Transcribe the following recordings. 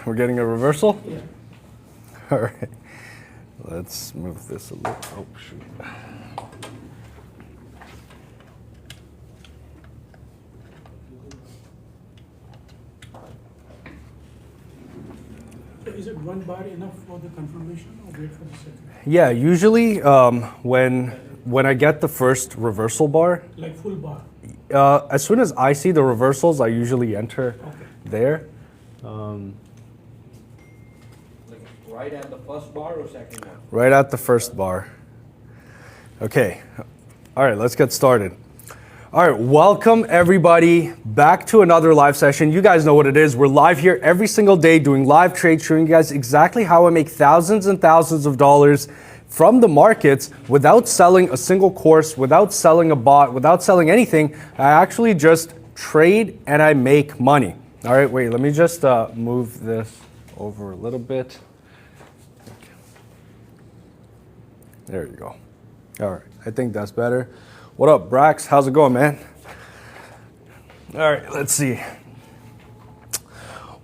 We're getting a reversal? Yeah. All right. Let's move this a little. Oh, shoot. So is it one bar enough for the confirmation or wait for the second? Yeah, usually when I get the first reversal bar, Like full bar? as soon as I see the reversals, I usually enter there. Right at the first bar or second one? Right at the first bar. Okay. All right, let's get started. All right, welcome everybody back to another live session. You guys know what it is. We're live here every single day doing live trades, showing you guys exactly how I make thousands and thousands of dollars from the markets without selling a single course, without selling a bot, without selling anything. I actually just trade and I make money. All right, wait, let me just move this over a little bit. There you go. All right, I think that's better. What up, Brax? How's it going, man? All right, let's see.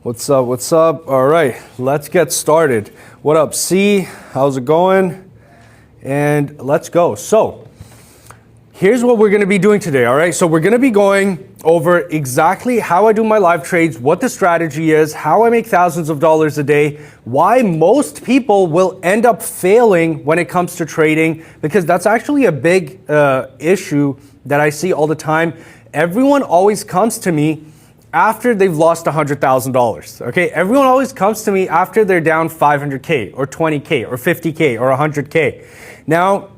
What's up, what's up? All right, let's get started. What up, C? How's it going? And let's go. So, here's what we're gonna be doing today, all right? So we're gonna be going over exactly how I do my live trades, what the strategy is, how I make thousands of dollars a day, why most people will end up failing when it comes to trading, because that's actually a big issue that I see all the time. Everyone always comes to me after they've lost $100,000, okay? Everyone always comes to me after they're down 500K or 20K or 50K or 100K. Now,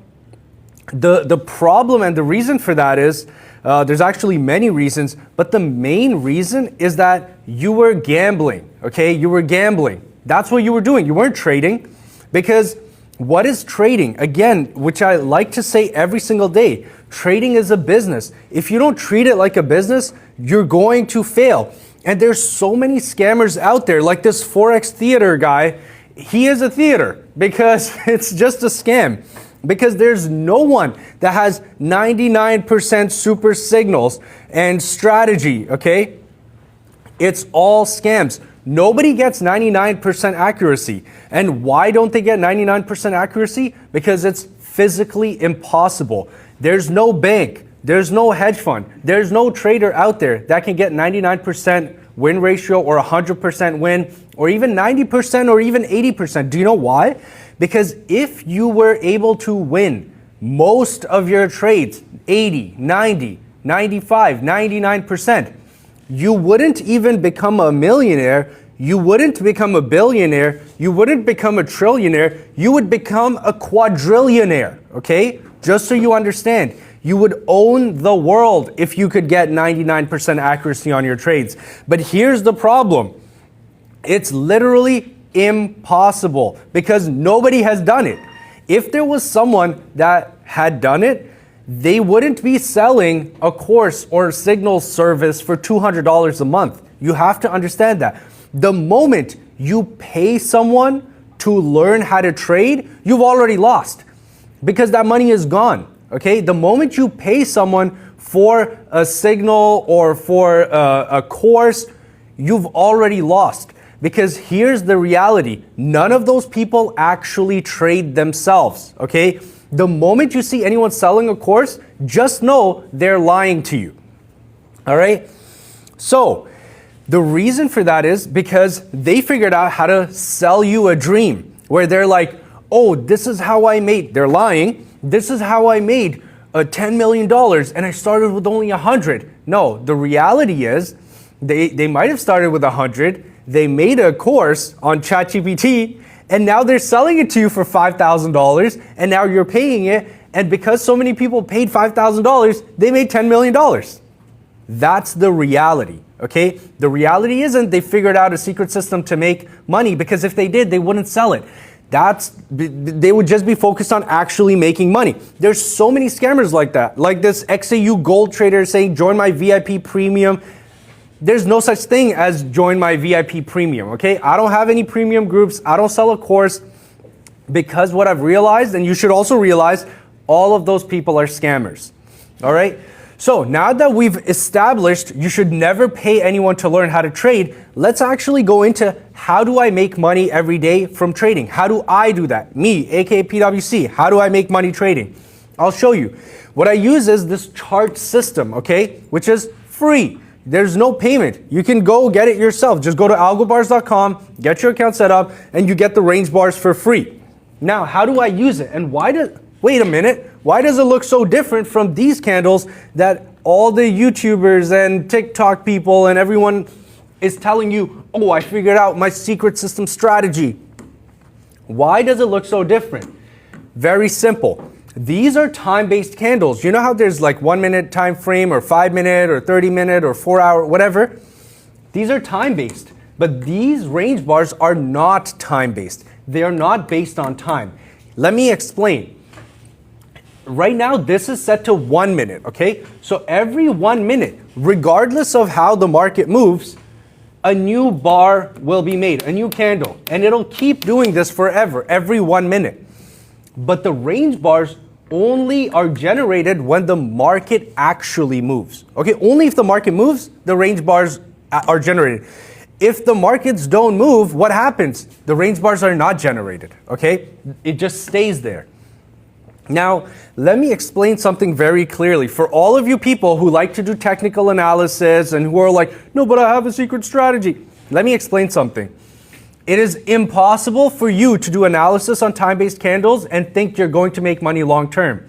the problem and the reason for that is, there's actually many reasons, but the main reason is that you were gambling, okay? You were gambling. That's what you were doing. You weren't trading, because what is trading? Again, which I like to say every single day, trading is a business. If you don't treat it like a business, you're going to fail. And there's so many scammers out there, like this Forex theater guy. He is a theater because it's just a scam. Because there's no one that has 99% super signals and strategy, okay? It's all scams. Nobody gets 99% accuracy. And why don't they get 99% accuracy? Because it's physically impossible. There's no bank, there's no hedge fund, there's no trader out there that can get 99% win ratio or 100% win or even 90% or even 80%. Do you know why? Because if you were able to win most of your trades, 80, 90, 95, 99%, you wouldn't even become a millionaire, you wouldn't become a billionaire, you wouldn't become a trillionaire, you would become a quadrillionaire, okay? Just so you understand, you would own the world if you could get 99% accuracy on your trades. But here's the problem. It's literally impossible because nobody has done it. If there was someone that had done it, they wouldn't be selling a course or a signal service for $200 a month. You have to understand that. The moment you pay someone to learn how to trade, you've already lost because that money is gone. Okay? The moment you pay someone for a signal or for a course, you've already lost. Because here's the reality. None of those people actually trade themselves, okay? The moment you see anyone selling a course, just know they're lying to you, all right? So the reason for that is because they figured out how to sell you a dream where they're like, oh, this is how I made, they're lying, this is how I made $10 million and I started with only 100. No, the reality is they might have started with 100, they made a course on ChatGPT, and now they're selling it to you for $5,000, and now you're paying it, and because so many people paid $5,000, they made $10 million. That's the reality, okay? The reality isn't they figured out a secret system to make money, because if they did, they wouldn't sell it. They would just be focused on actually making money. There's so many scammers like that, like this XAU gold trader saying, join my VIP premium. there's no such thing as join my VIP premium, okay? I don't have any premium groups. I don't sell a course because what I've realized, and you should also realize, all of those people are scammers, all right? So now that we've established you should never pay anyone to learn how to trade, let's actually go into how do I make money every day from trading? How do I do that? Me, aka PWC, how do I make money trading? I'll show you. What I use is this chart system, okay, which is free. There's no payment. You can go get it yourself. Just go to AlgoBars.com, get your account set up, and you get the range bars for free. Now, how do I use it? And wait a minute, why does it look so different from these candles that all the YouTubers and TikTok people and everyone is telling you, oh, I figured out my secret system strategy? Why does it look so different? Very simple. These are time-based candles. You know how there's like 1 minute time frame or 5 minute or 30 minute or 4 hour, whatever? These are time-based, but these range bars are not time-based. They are not based on time. Let me explain. Right now, this is set to 1 minute, okay? So every 1 minute, regardless of how the market moves, a new bar will be made, a new candle, and it'll keep doing this forever, every 1 minute. But the range bars only are generated when the market actually moves, okay? Only if the market moves, the range bars are generated. If the markets don't move, what happens? The range bars are not generated, okay? It just stays there. Now, let me explain something very clearly. For all of you people who like to do technical analysis and who are like, no, but I have a secret strategy. Let me explain something. It is impossible for you to do analysis on time-based candles and think you're going to make money long term.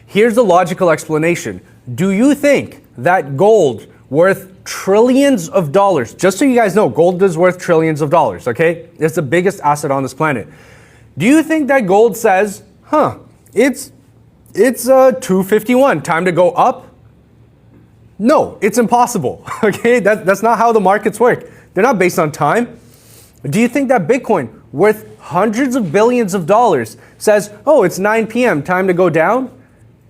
Here's the logical explanation. Do you think that gold worth trillions of dollars, just so you guys know, gold is worth trillions of dollars, okay? It's the biggest asset on this planet. Do you think that gold says, it's 251, time to go up? No, it's impossible, okay? That's not how the markets work. They're not based on time. Do you think that Bitcoin, worth hundreds of billions of dollars, says, oh, it's 9 p.m., time to go down?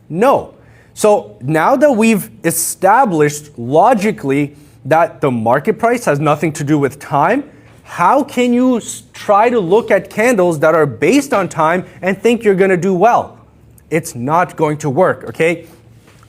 No. So now that we've established logically that the market price has nothing to do with time, how can you try to look at candles that are based on time and think you're going to do well? It's not going to work, okay?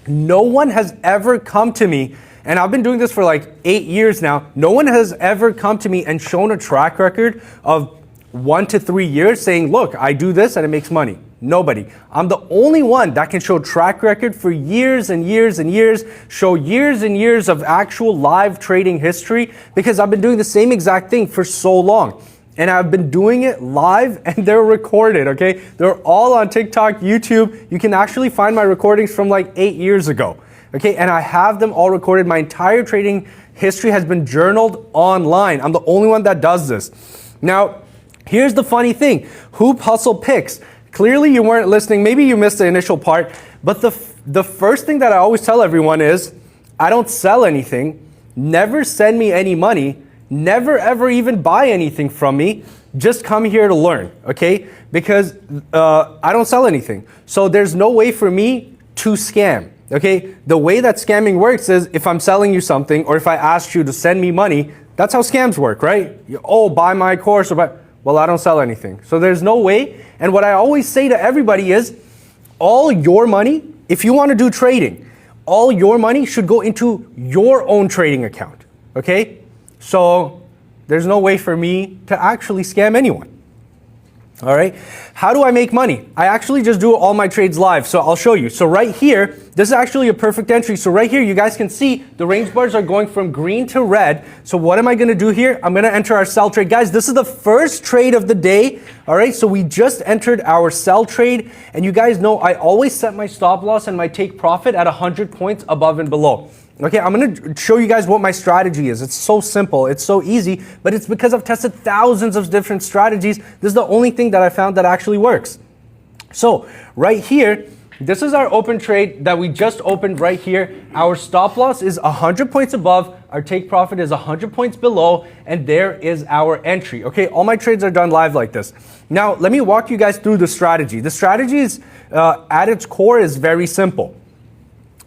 No one has ever come to me, and I've been doing this for like 8 years now, no one has ever come to me and shown a track record of 1 to 3 years saying, look, I do this and it makes money. Nobody. I'm the only one that can show track record for years and years and years, show years and years of actual live trading history, because I've been doing the same exact thing for so long. And I've been doing it live and they're recorded, okay? They're all on TikTok, YouTube. You can actually find my recordings from like 8 years ago, okay? And I have them all recorded. My entire trading history has been journaled online. I'm the only one that does this. Now, here's the funny thing. Hoop Hustle Picks. Clearly you weren't listening. Maybe you missed the initial part. But the first thing that I always tell everyone is, I don't sell anything. Never send me any money. Never ever even buy anything from me. Just come here to learn, okay? Because I don't sell anything. So there's no way for me to scam, okay? The way that scamming works is if I'm selling you something or if I asked you to send me money, that's how scams work, right? Oh, buy my course or buy... Well, I don't sell anything. So there's no way. And what I always say to everybody is, all your money, if you want to do trading, all your money should go into your own trading account, okay? So there's no way for me to actually scam anyone. All right, how do I make money? I actually just do all my trades live, so I'll show you. So right here, this is actually a perfect entry. So right here, you guys can see the range bars are going from green to red. So what am I gonna do here? I'm gonna enter our sell trade. Guys, this is the first trade of the day. All right, so we just entered our sell trade. And you guys know I always set my stop loss and my take profit at 100 points above and below. Okay, I'm gonna show you guys what my strategy is. It's so simple, it's so easy, but it's because I've tested thousands of different strategies. This is the only thing that I found that actually works. So right here, this is our open trade that we just opened right here. Our stop loss is 100 points above, our take profit is 100 points below, and there is our entry. Okay, all my trades are done live like this. Now, let me walk you guys through the strategy. The strategy is, at its core is very simple.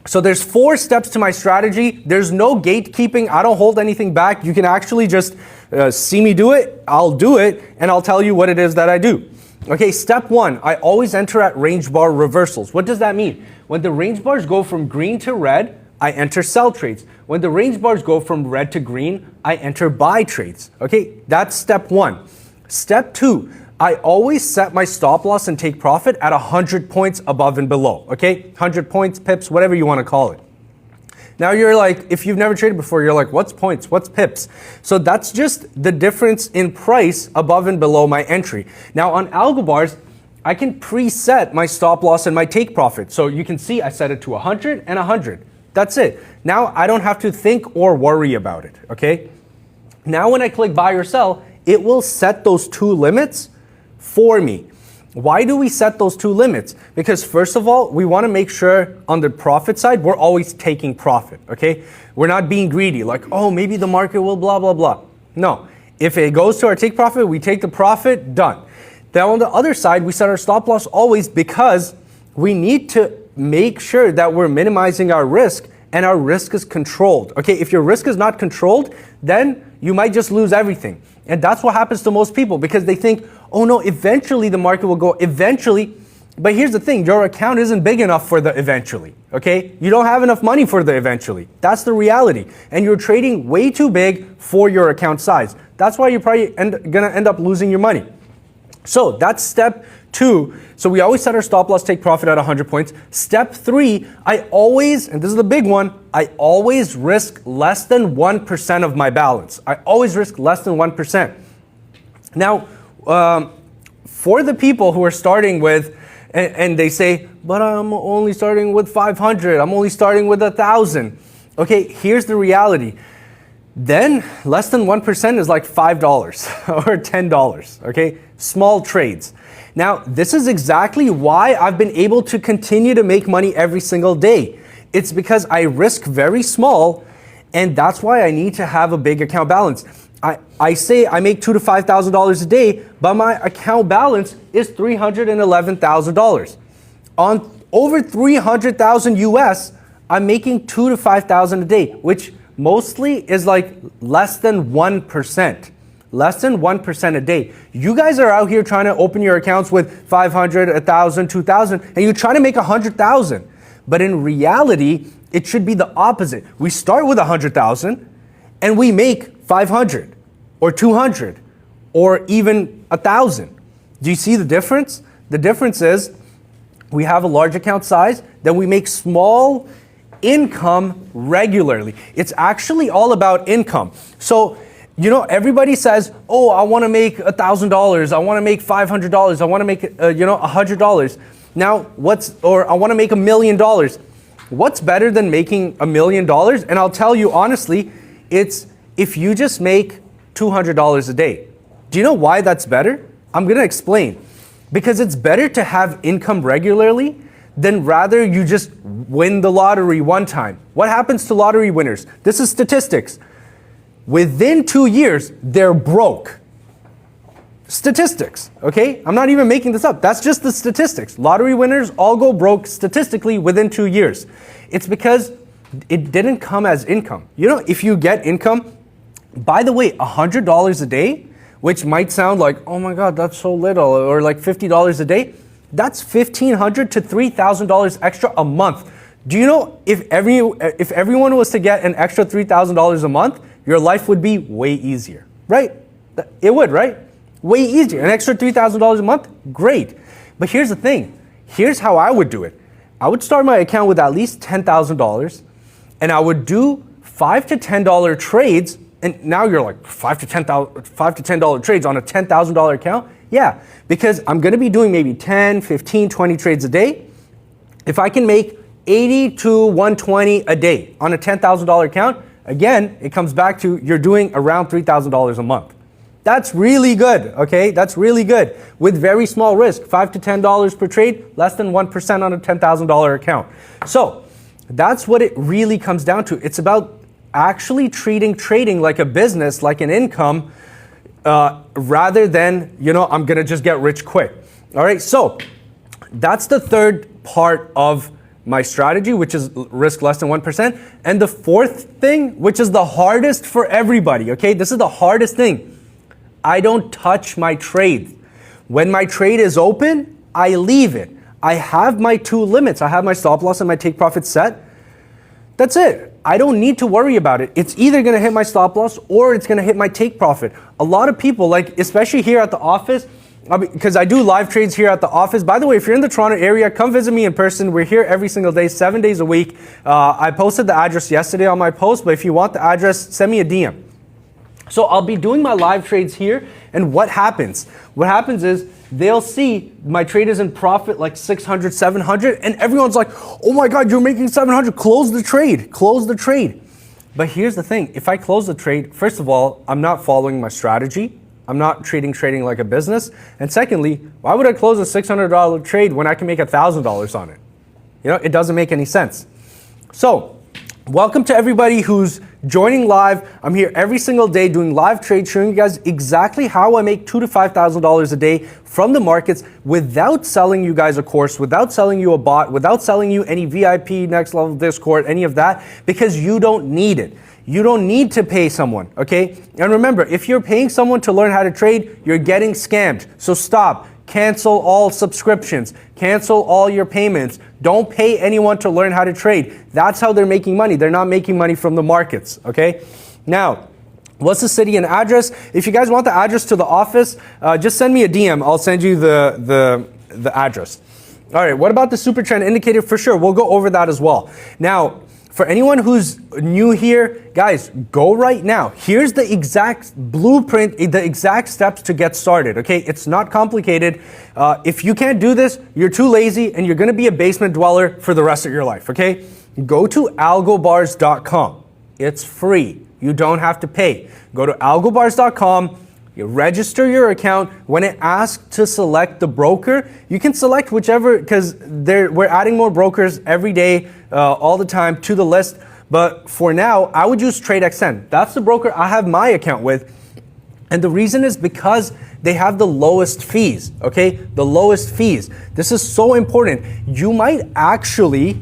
So there's 4 steps to my strategy. There's no gatekeeping. I don't hold anything back. You can actually just see me do it. I'll do it, and I'll tell you what it is that I do. Okay, step 1, I always enter at range bar reversals. What does that mean? When the range bars go from green to red, I enter sell trades. When the range bars go from red to green, I enter buy trades. Okay, that's step 1. Step 2, I always set my stop loss and take profit at 100 points above and below. Okay, 100 points, pips, whatever you want to call it. Now you're like, if you've never traded before, you're like, what's points? What's pips? So that's just the difference in price above and below my entry. Now on AlgoBars, I can preset my stop loss and my take profit. So you can see I set it to 100 and 100. That's it. Now I don't have to think or worry about it, okay? Now when I click buy or sell, it will set those 2 limits for me. Why do we set those 2 limits? Because first of all, we want to make sure on the profit side, we're always taking profit, okay? We're not being greedy, like, oh, maybe the market will blah, blah, blah. No, if it goes to our take profit, we take the profit, done. Then on the other side, we set our stop loss always because we need to make sure that we're minimizing our risk and our risk is controlled. Okay, if your risk is not controlled, then you might just lose everything. And that's what happens to most people because they think, oh no, eventually the market will go, eventually. But here's the thing, your account isn't big enough for the eventually, okay? You don't have enough money for the eventually. That's the reality. And you're trading way too big for your account size. That's why you're probably gonna end up losing your money. So that's step 2. So we always set our stop loss take profit at 100 points. Step 3, I always, and this is the big one, I always risk less than 1% of my balance. I always risk less than 1%. Now, for the people who are starting with, and they say, but I'm only starting with 500, I'm only starting with 1,000. Okay, here's the reality. Then less than 1% is like $5 or $10, okay? Small trades. Now, this is exactly why I've been able to continue to make money every single day. It's because I risk very small, and that's why I need to have a big account balance. I say I make $2,000 to $5,000 a day, but my account balance is $311,000. On over 300,000 US, I'm making $2,000 to $5,000 a day, which mostly is like less than 1%. Less than 1% a day. You guys are out here trying to open your accounts with 500, 1,000, 2,000, and you're trying to make 100,000. But in reality, it should be the opposite. We start with 100,000 and we make 500 or 200 or even 1,000. Do you see the difference? The difference is we have a large account size, then we make small income regularly. It's actually all about income. So, you know, everybody says, oh, I want to make $1,000. I want to make $500. I want to make, $100. Now, I want to make $1 million. What's better than making $1 million? And I'll tell you honestly, it's if you just make $200 a day. Do you know why that's better? I'm going to explain. Because it's better to have income regularly than rather you just win the lottery one time. What happens to lottery winners? This is statistics. Within 2 years, they're broke. Statistics, okay? I'm not even making this up. That's just the statistics. Lottery winners all go broke statistically within 2 years. It's because it didn't come as income. You know, if you get income, by the way, $100 a day, which might sound like, oh my God, that's so little, or like $50 a day, that's $1,500 to $3,000 extra a month. Do you know if everyone was to get an extra $3,000 a month, your life would be way easier, right? It would, right? Way easier. An extra $3,000 a month, great. But here's the thing. Here's how I would do it. I would start my account with at least $10,000, and I would do $5 to $10 trades. And now you're like, $5 to $10 trades on a $10,000 account? Yeah, because I'm going to be doing maybe 10, 15, 20 trades a day. If I can make 80 to 120 a day on a $10,000 account, again, it comes back to you're doing around $3,000 a month. That's really good, okay? That's really good with very small risk, $5 to $10 per trade, less than 1% on a $10,000 account. So that's what it really comes down to. It's about actually treating trading like a business, like an income, rather than, I'm gonna just get rich quick. All right, so that's the third part of my strategy, which is risk less than 1%. And the fourth thing, which is the hardest for everybody, okay? This is the hardest thing. I don't touch my trade. When my trade is open, I leave it. I have my two limits. I have my stop loss and my take profit set. That's it. I don't need to worry about it. It's either going to hit my stop loss or it's going to hit my take profit. A lot of people, like especially here at the office, because I do live trades here at the office. By the way, if you're in the Toronto area, come visit me in person. We're here every single day, 7 days a week. I posted the address yesterday on my post, but if you want the address, send me a DM. So I'll be doing my live trades here, and what happens? What happens is they'll see my trade is in profit like 600, 700, and everyone's like, oh my God, you're making 700, close the trade, close the trade. But here's the thing, if I close the trade, first of all, I'm not following my strategy. I'm not treating trading like a business. And secondly, why would I close a $600 trade when I can make $1,000 on it? You know, it doesn't make any sense. So, welcome to everybody who's joining live. I'm here every single day doing live trades, showing you guys exactly how I make $2,000 to $5,000 a day from the markets without selling you guys a course, without selling you a bot, without selling you any VIP, next level Discord, any of that, because you don't need it. You don't need to pay someone, okay? And remember, if you're paying someone to learn how to trade, you're getting scammed. So stop. Cancel all subscriptions. Cancel all your payments. Don't pay anyone to learn how to trade. That's how they're making money. They're not making money from the markets, okay? Now, what's the city and address? If you guys want the address to the office, just send me a DM. I'll send you the address. All right, what about the super trend indicator? For sure, we'll go over that as well. Now, for anyone who's new here, guys, go right now. Here's the exact blueprint, the exact steps to get started, okay? It's not complicated. If you can't do this, you're too lazy and you're gonna be a basement dweller for the rest of your life, okay? Go to AlgoBars.com. It's free. You don't have to pay. Go to AlgoBars.com. You register your account. When it asks to select the broker, you can select whichever, because we're adding more brokers every day, all the time to the list. But for now, I would use TradeXN. That's the broker I have my account with. And the reason is because they have the lowest fees, okay? The lowest fees. This is so important. You might actually,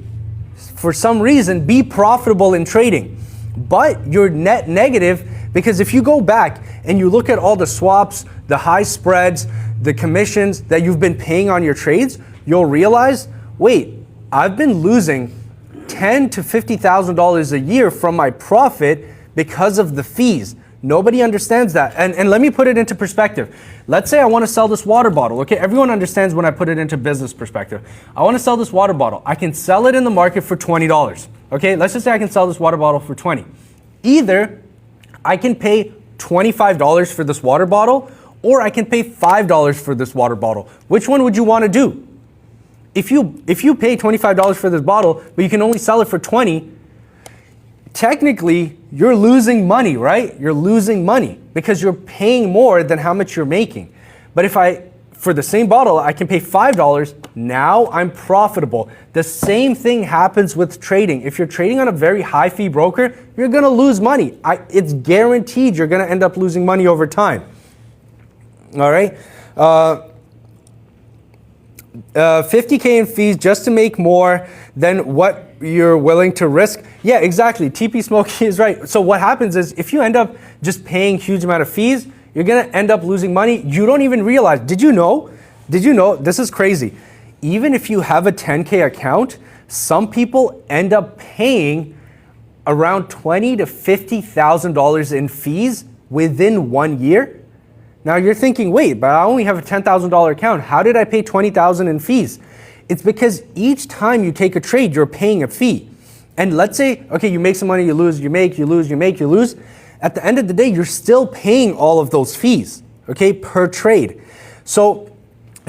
for some reason, be profitable in trading, but you're net negative. Because if you go back and you look at all the swaps, the high spreads, the commissions that you've been paying on your trades, you'll realize, wait, I've been losing $10,000 to $50,000 a year from my profit because of the fees. Nobody understands that. And let me put it into perspective. Let's say I want to sell this water bottle. Okay, everyone understands when I put it into business perspective. I want to sell this water bottle. I can sell it in the market for $20. Okay, let's just say I can sell this water bottle for $20. Either I can pay $25 for this water bottle, or I can pay $5 for this water bottle. Which one would you want to do? If you pay $25 for this bottle, but you can only sell it for $20, technically you're losing money, right? You're losing money because you're paying more than how much you're making. But for the same bottle, I can pay $5, now I'm profitable. The same thing happens with trading. If you're trading on a very high fee broker, you're gonna lose money. It's guaranteed you're gonna end up losing money over time. All right? 50K in fees just to make more than what you're willing to risk. Yeah, exactly. TP Smokey is right. So what happens is if you end up just paying huge amount of fees, you're gonna end up losing money. You don't even realize. Did you know? This is crazy. Even if you have a 10K account, some people end up paying around $20,000 to $50,000 in fees within 1 year. Now you're thinking, wait, but I only have a $10,000 account. How did I pay $20,000 in fees? It's because each time you take a trade, you're paying a fee. And let's say, okay, you make some money, you lose, you make, you lose, you make, you lose. At the end of the day, you're still paying all of those fees, okay, per trade. So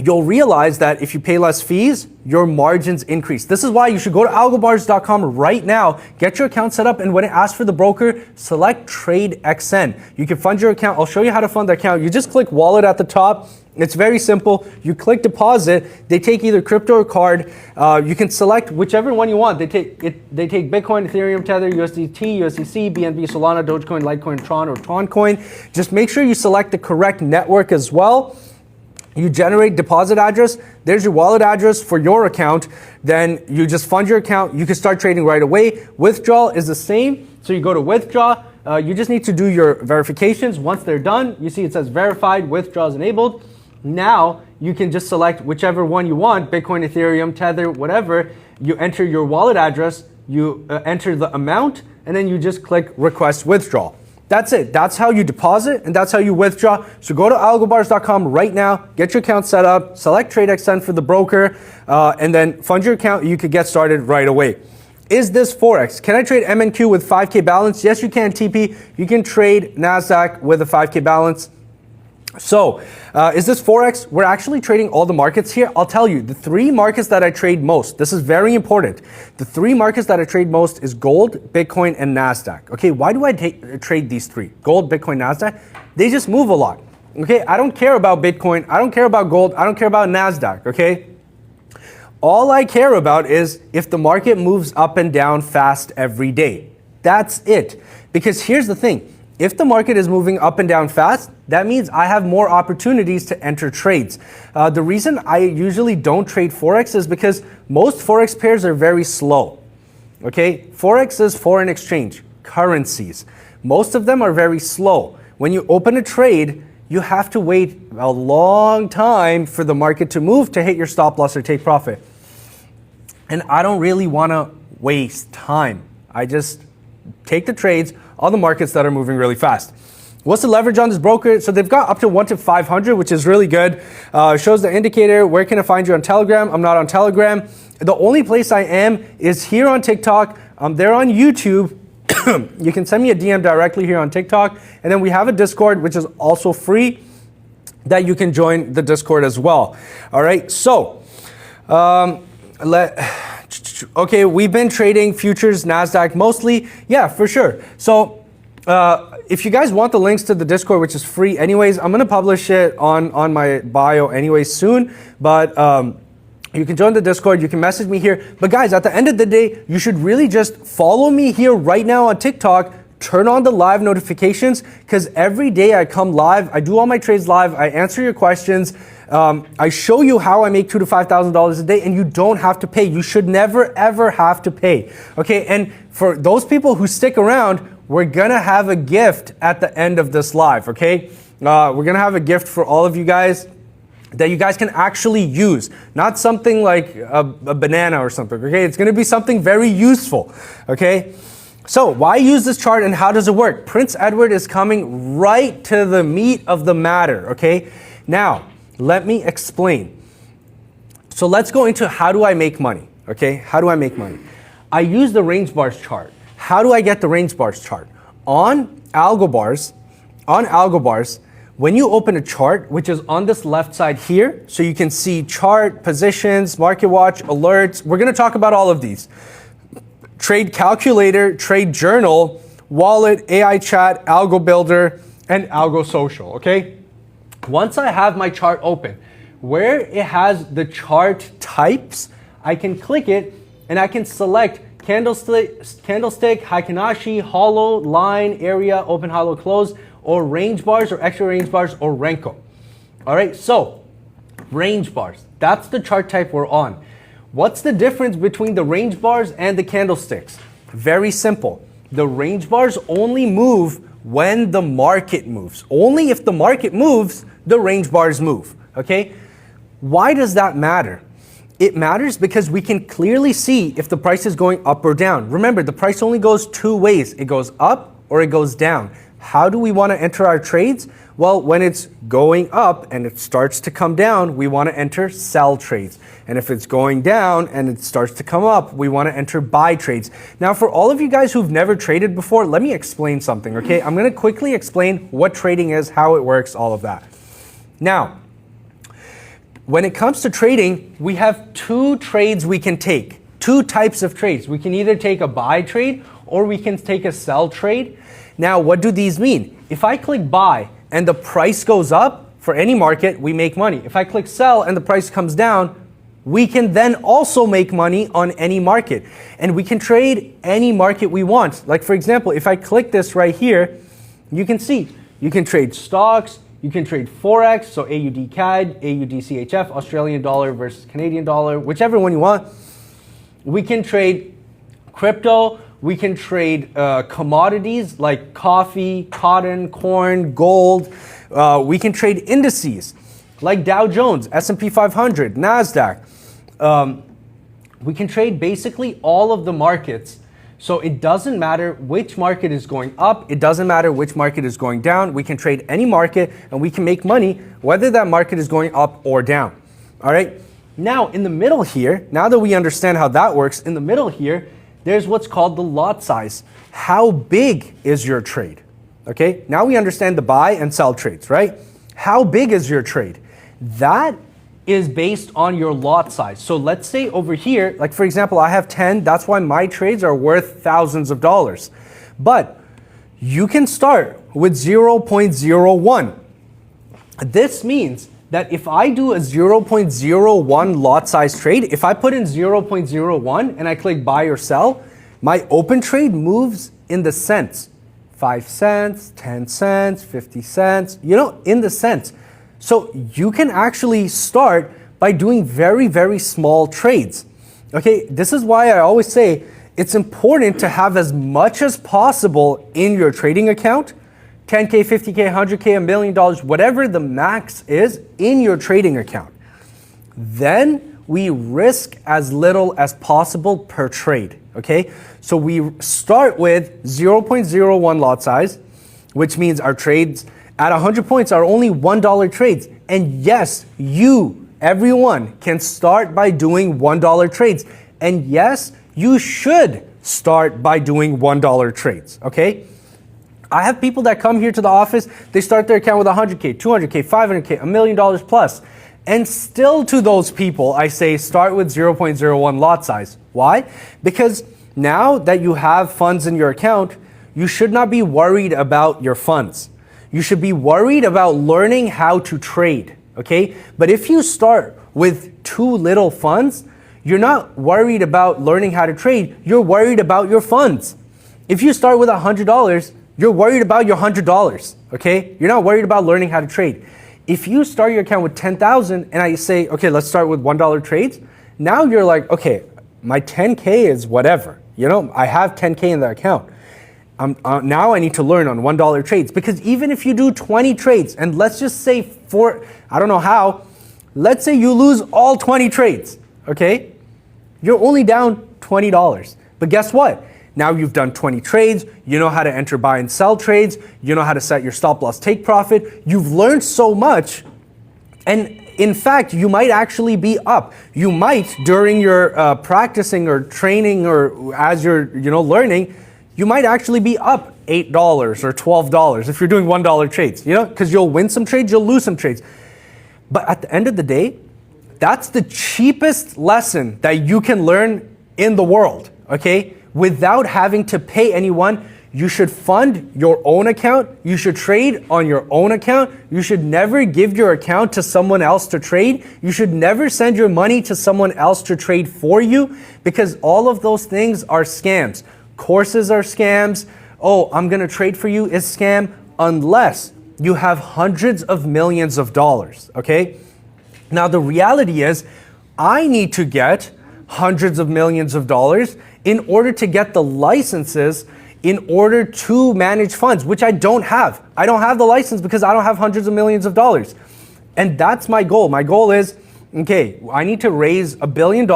you'll realize that if you pay less fees, your margins increase. This is why you should go to AlgoBars.com right now, get your account set up, and when it asks for the broker, select TradeXN. You can fund your account. I'll show you how to fund the account. You just click wallet at the top. It's very simple. You click deposit. They take either crypto or card. You can select whichever one you want. They take Bitcoin, Ethereum, Tether, USDT, USDC, BNB, Solana, Dogecoin, Litecoin, Tron, or Troncoin. Just make sure you select the correct network as well. You generate deposit address, there's your wallet address for your account, then you just fund your account, you can start trading right away. Withdrawal is the same, so you go to withdraw, you just need to do your verifications. Once they're done, you see it says verified, withdrawal is enabled. Now you can just select whichever one you want, Bitcoin, Ethereum, Tether, whatever. You enter your wallet address, you enter the amount, and then you just click request withdrawal. That's it. That's how you deposit and that's how you withdraw. So go to algobars.com right now, get your account set up, select Trade Extend for the broker, and then fund your account. You could get started right away. Is this Forex? Can I trade MNQ with 5K balance? Yes, you can, TP. You can trade NASDAQ with a 5K balance. So, is this Forex? We're actually trading all the markets here. I'll tell you, the 3 markets that I trade most, this is very important. The 3 markets that I trade most is gold, Bitcoin, and NASDAQ. Okay, why do I trade these 3? Gold, Bitcoin, NASDAQ? They just move a lot. Okay, I don't care about Bitcoin. I don't care about gold. I don't care about NASDAQ, okay? All I care about is if the market moves up and down fast every day. That's it. Because here's the thing. If the market is moving up and down fast, that means I have more opportunities to enter trades. The reason I usually don't trade Forex is because most Forex pairs are very slow. Okay, Forex is foreign exchange, currencies. Most of them are very slow. When you open a trade, you have to wait a long time for the market to move to hit your stop loss or take profit. And I don't really want to waste time. I just take the trades on the markets that are moving really fast. What's the leverage on this broker? So they've got up to 1 to 500, which is really good. Shows the indicator. Where can I find you on Telegram? I'm not on Telegram. The only place I am is here on TikTok. They're on YouTube. You can send me a DM directly here on TikTok. And then we have a Discord, which is also free, that you can join the Discord as well. All right, so okay, we've been trading futures, NASDAQ mostly. Yeah, for sure. So if you guys want the links to the Discord, which is free anyways, I'm going to publish it on my bio anyways soon. But you can join the Discord. You can message me here. But guys, at the end of the day, you should really just follow me here right now on TikTok. Turn on the live notifications because every day I come live. I do all my trades live. I answer your questions. I show you how I make $2,000 to $5,000 a day, and you don't have to pay. You should never, ever have to pay. Okay, and for those people who stick around, we're gonna have a gift at the end of this live, okay? We're gonna have a gift for all of you guys that you guys can actually use. Not something like a banana or something, okay? It's gonna be something very useful, okay? So why use this chart and how does it work? Prince Edward is coming right to the meat of the matter, okay? Now, let me explain. So let's go into how do I make money, okay? How do I make money? I use the range bars chart. How do I get the range bars chart? On AlgoBars, when you open a chart, which is on this left side here, so you can see chart, positions, market watch, alerts. We're gonna talk about all of these. Trade calculator, trade journal, wallet, AI chat, algo builder, and algo social, okay? Once I have my chart open, where it has the chart types, I can click it and I can select candlestick, Heikin-Ashi, hollow, line, area, open, hollow, close, or range bars or extra range bars or Renko. All right, so range bars, that's the chart type we're on. What's the difference between the range bars and the candlesticks? Very simple. The range bars only move when the market moves. Only if the market moves, the range bars move, okay? Why does that matter? It matters because we can clearly see if the price is going up or down. Remember, the price only goes 2 ways. It goes up or it goes down. How do we want to enter our trades? Well, when it's going up and it starts to come down, we want to enter sell trades. And if it's going down and it starts to come up, we want to enter buy trades. Now, for all of you guys who've never traded before, let me explain something, okay? I'm going to quickly explain what trading is, how it works, all of that. Now, when it comes to trading, we have 2 trades we can take, 2 types of trades. We can either take a buy trade or we can take a sell trade. Now, what do these mean? If I click buy and the price goes up, for any market, we make money. If I click sell and the price comes down, we can then also make money on any market. And we can trade any market we want. Like for example, if I click this right here, you can see, you can trade stocks, You can trade Forex, so AUD CAD, AUD CHF, Australian dollar versus Canadian dollar, whichever one you want. We can trade crypto. We can trade commodities like coffee, cotton, corn, gold. We can trade indices like Dow Jones, S&P 500, NASDAQ. We can trade basically all of the markets. So it doesn't matter which market is going up. It doesn't matter which market is going down. We can trade any market and we can make money whether that market is going up or down. All right. Now in the middle here, now that we understand how that works, in the middle here, there's what's called the lot size. How big is your trade? Okay. Now we understand the buy and sell trades, right? How big is your trade? That is based on your lot size. So let's say over here, like for example, I have 10, that's why my trades are worth thousands of dollars. But you can start with 0.01. This means that if I do a 0.01 lot size trade, if I put in 0.01 and I click buy or sell, my open trade moves in the cents. 5 cents, 10 cents, 50 cents, in the cents. So you can actually start by doing very, very small trades. Okay, this is why I always say it's important to have as much as possible in your trading account, 10K, 50K, 100K, $1 million, whatever the max is in your trading account. Then we risk as little as possible per trade, okay? So we start with 0.01 lot size, which means our trades at 100 points are only $1 trades. And yes, everyone can start by doing $1 trades. And yes, you should start by doing $1 trades, okay? I have people that come here to the office, they start their account with 100K, 200K, 500K, $1 million plus. And still to those people, I say start with 0.01 lot size. Why? Because now that you have funds in your account, you should not be worried about your funds. You should be worried about learning how to trade, okay? But if you start with too little funds, you're not worried about learning how to trade, you're worried about your funds. If you start with $100, you're worried about your $100, okay? You're not worried about learning how to trade. If you start your account with 10,000 and I say, okay, let's start with $1 trades, now you're like, okay, my 10K is whatever, I have 10K in the account. Now I need to learn on $1 trades, because even if you do 20 trades, and let's just say I don't know how, let's say you lose all 20 trades, okay? You're only down $20. But guess what? Now you've done 20 trades, you know how to enter buy and sell trades, you know how to set your stop loss take profit, you've learned so much, and in fact, you might actually be up. You might, during your practicing or training or as you're learning, you might actually be up $8 or $12 if you're doing $1 trades, because you'll win some trades, you'll lose some trades. But at the end of the day, that's the cheapest lesson that you can learn in the world, okay? Without having to pay anyone. You should fund your own account. You should trade on your own account. You should never give your account to someone else to trade. You should never send your money to someone else to trade for you, because all of those things are scams. Courses are scams. Oh, I'm going to trade for you is scam, unless you have hundreds of millions of dollars, okay? Now, the reality is I need to get hundreds of millions of dollars in order to get the licenses in order to manage funds, which I don't have. I don't have the license because I don't have hundreds of millions of dollars. And that's my goal. My goal is, okay, I need to raise $1 billion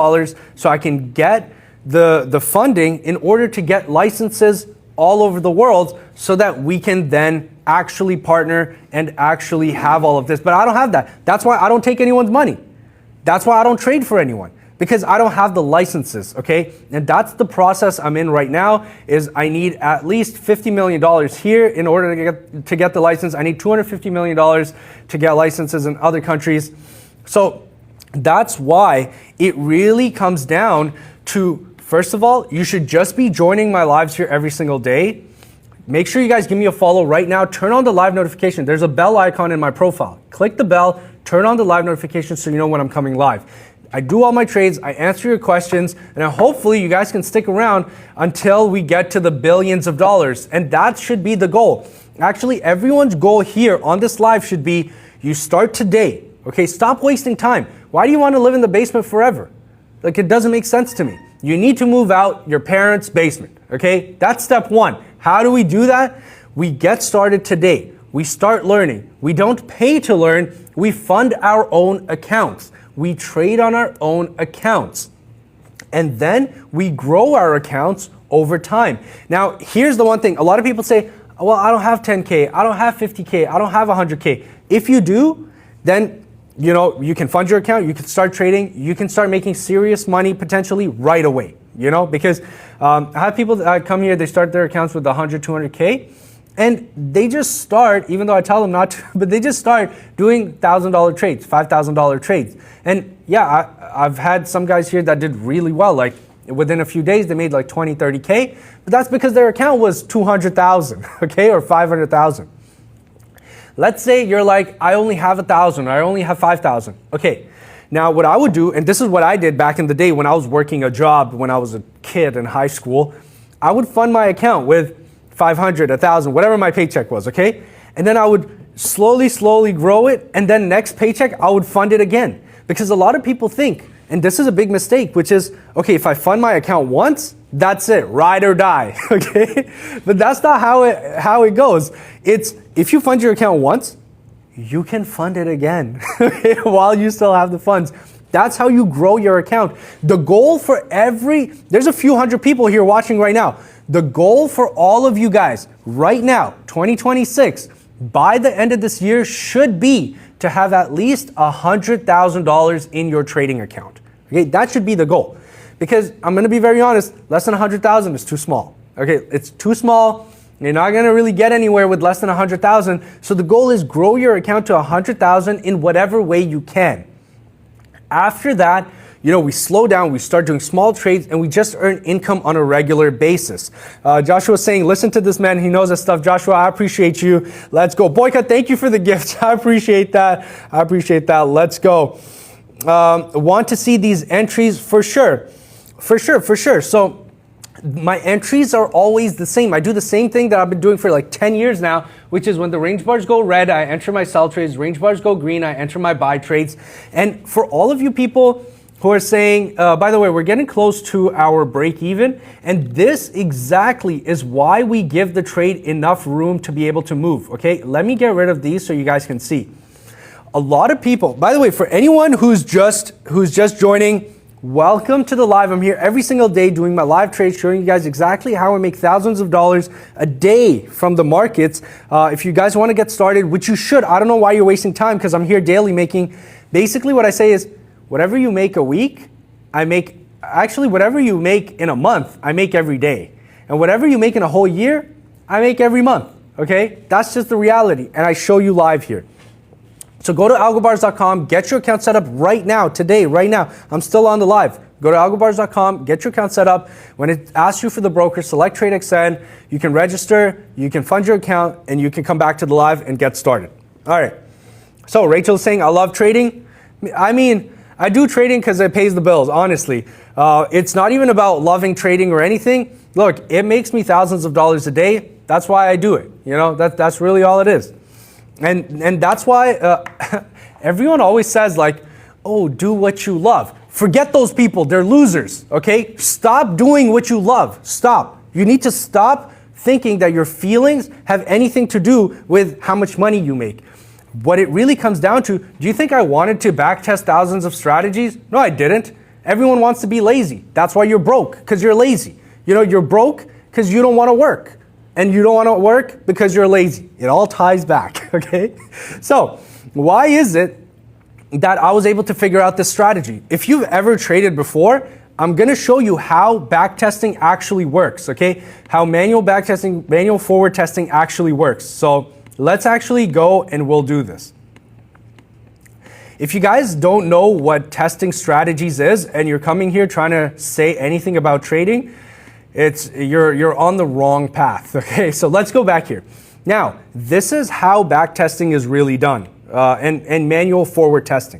so I can get the funding in order to get licenses all over the world so that we can then actually partner and actually have all of this. But I don't have that. That's why I don't take anyone's money. That's why I don't trade for anyone, because I don't have the licenses, okay? And that's the process I'm in right now, is I need at least $50 million here in order to get the license. I need $250 million to get licenses in other countries. So that's why it really comes down to, first of all, you should just be joining my lives here every single day. Make sure you guys give me a follow right now. Turn on the live notification. There's a bell icon in my profile. Click the bell, turn on the live notification so you know when I'm coming live. I do all my trades, I answer your questions, and hopefully you guys can stick around until we get to the billions of dollars. And that should be the goal. Actually, everyone's goal here on this live should be, you start today, okay? Stop wasting time. Why do you want to live in the basement forever? Like, it doesn't make sense to me. You need to move out your parents' basement, okay? That's step one. How do we do that? We get started today. We start learning. We don't pay to learn. We fund our own accounts. We trade on our own accounts. And then we grow our accounts over time. Now, here's the one thing. A lot of people say, well, I don't have 10K, I don't have 50K, I don't have 100K. If you do, then you can fund your account, you can start trading, you can start making serious money potentially right away, because I have people that come here, they start their accounts with 100, 200K, and they just start, even though I tell them not to, but they just start doing $1,000 trades, $5,000 trades. And yeah, I've had some guys here that did really well, like within a few days, they made like 20, 30K, but that's because their account was 200,000, okay, or 500,000. Let's say you're like, I only have 1,000, or I only have 5,000. Okay, now what I would do, and this is what I did back in the day when I was working a job when I was a kid in high school, I would fund my account with 500, 1,000, whatever my paycheck was, okay? And then I would slowly grow it, and then next paycheck, I would fund it again. Because a lot of people think, and this is a big mistake, which is, okay, if I fund my account once, that's it, ride or die, okay? But that's not how it goes. It's, if you fund your account once, you can fund it again while you still have the funds. That's how you grow your account. The goal for there's a few hundred people here watching right now. The goal for all of you guys right now, 2026, by the end of this year should be to have at least $100,000 in your trading account. Okay, that should be the goal. Because I'm gonna be very honest, less than 100,000 is too small. Okay, it's too small. You're not gonna really get anywhere with less than 100,000. So the goal is grow your account to 100,000 in whatever way you can. After that, we slow down, we start doing small trades, and we just earn income on a regular basis. Joshua's saying, listen to this man, he knows his stuff. Joshua, I appreciate you. Let's go. Boyka, thank you for the gift. I appreciate that. Let's go. Want to see these entries? For sure. So my entries are always the same. I do the same thing that I've been doing for like 10 years now, which is when the range bars go red, I enter my sell trades. Range bars go green, I enter my buy trades. And for all of you people who are saying, by the way, we're getting close to our break even. And this exactly is why we give the trade enough room to be able to move. Okay, let me get rid of these so you guys can see. A lot of people, by the way, for anyone who's just joining, welcome to the live. I'm here every single day doing my live trades, showing you guys exactly how I make thousands of dollars a day from the markets. If you guys want to get started, which you should, I don't know why you're wasting time, because I'm here daily making, basically what I say is, whatever you make a week, whatever you make in a month, I make every day. And whatever you make in a whole year, I make every month, okay? That's just the reality, and I show you live here. So go to AlgoBars.com, get your account set up right now, today, right now. I'm still on the live. Go to AlgoBars.com, get your account set up. When it asks you for the broker, select TradeXN. You can register, you can fund your account, and you can come back to the live and get started. All right. So Rachel's saying, I love trading. I mean, I do trading because it pays the bills, honestly. It's not even about loving trading or anything. Look, it makes me thousands of dollars a day. That's why I do it. That's really all it is. And that's why everyone always says like, oh, do what you love. Forget those people, they're losers, okay? Stop doing what you love, stop. You need to stop thinking that your feelings have anything to do with how much money you make. What it really comes down to, do you think I wanted to backtest thousands of strategies? No, I didn't. Everyone wants to be lazy. That's why you're broke, because you're lazy. You're broke because you don't want to work. And you don't want to work because you're lazy. It all ties back, okay? So, why is it that I was able to figure out this strategy? If you've ever traded before, I'm going to show you how backtesting actually works, okay? How manual backtesting, manual forward testing actually works. So, let's actually go and we'll do this. If you guys don't know what testing strategies is and you're coming here trying to say anything about trading, you're on the wrong path, okay? So let's go back here. Now, this is how backtesting is really done, and manual forward testing.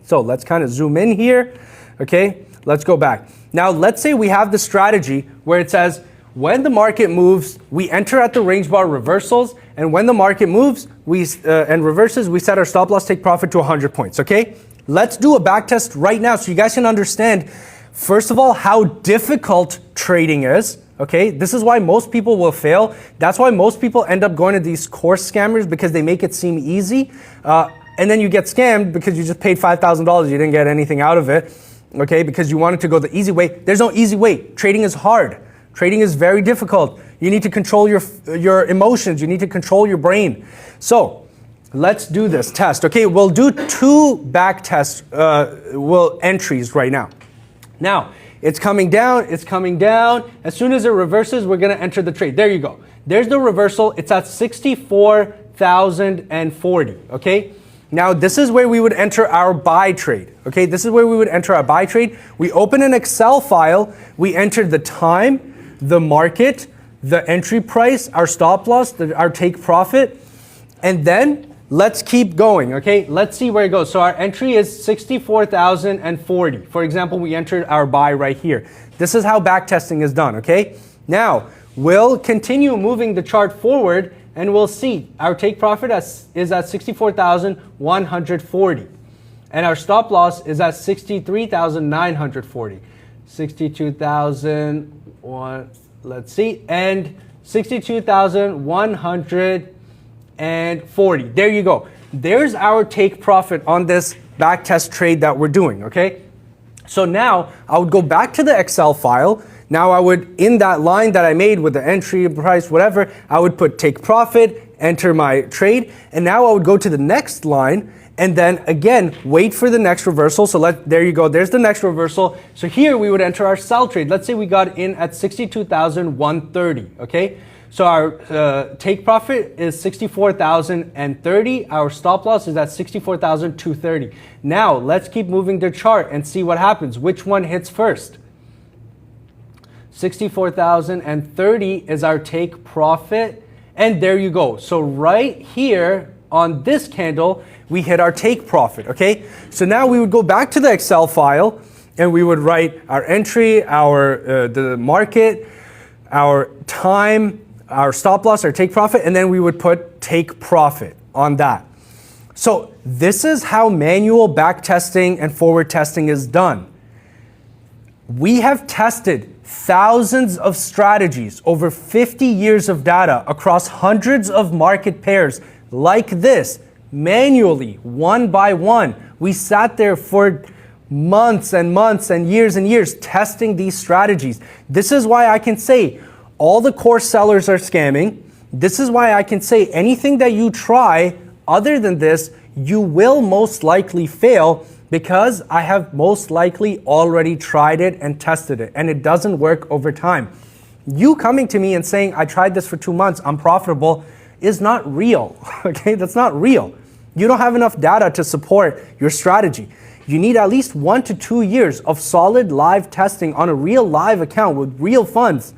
So let's kind of zoom in here. Okay, let's go back. Now let's say we have the strategy where it says when the market moves, we enter at the range bar reversals, and when the market moves and reverses, we set our stop loss take profit to 100 points. Okay, let's do a back test right now so you guys can understand, first of all, how difficult trading is. Okay, this is why most people will fail. That's why most people end up going to these course scammers, because they make it seem easy. And then you get scammed because you just paid $5,000. You didn't get anything out of it. Okay, because you wanted to go the easy way. There's no easy way. Trading is hard. Trading is very difficult. You need to control your emotions. You need to control your brain. So let's do this test. Okay, we'll do 2 back tests, entries right now. Now, it's coming down, it's coming down. As soon as it reverses, we're gonna enter the trade. There you go. There's the reversal. It's at 64,040, okay? Now, this is where we would enter our buy trade, okay? This is where we would enter our buy trade. We open an Excel file, we enter the time, the market, the entry price, our stop loss, our take profit, and then let's keep going, okay? Let's see where it goes. So our entry is 64,040. For example, we entered our buy right here. This is how back testing is done, okay? Now, we'll continue moving the chart forward, and we'll see our take profit is at 64,140. And our stop loss is at 63,940. 62,001, let's see, and 62,140. There you go. There's our take profit on this back test trade that we're doing, okay? So now I would go back to the Excel file. Now I would, in that line that I made with the entry price, whatever, I would put take profit, enter my trade, and now I would go to the next line and then again, wait for the next reversal. So there you go, there's the next reversal. So here we would enter our sell trade. Let's say we got in at 62,130, okay? So our take profit is 64,030. Our stop loss is at 64,230. Now let's keep moving the chart and see what happens. Which one hits first? 64,030 is our take profit. And there you go. So right here on this candle, we hit our take profit, okay? So now we would go back to the Excel file and we would write our entry, the market, our time, our stop loss, our take profit, and then we would put take profit on that. So this is how manual back testing and forward testing is done. We have tested thousands of strategies, over 50 years of data across hundreds of market pairs like this, manually, one by one. We sat there for months and months and years testing these strategies. This is why I can say all the course sellers are scamming. This is why I can say anything that you try other than this, you will most likely fail, because I have most likely already tried it and tested it, and it doesn't work over time. You coming to me and saying, I tried this for 2 months, I'm profitable, is not real, okay? That's not real. You don't have enough data to support your strategy. You need at least 1 to 2 years of solid live testing on a real live account with real funds,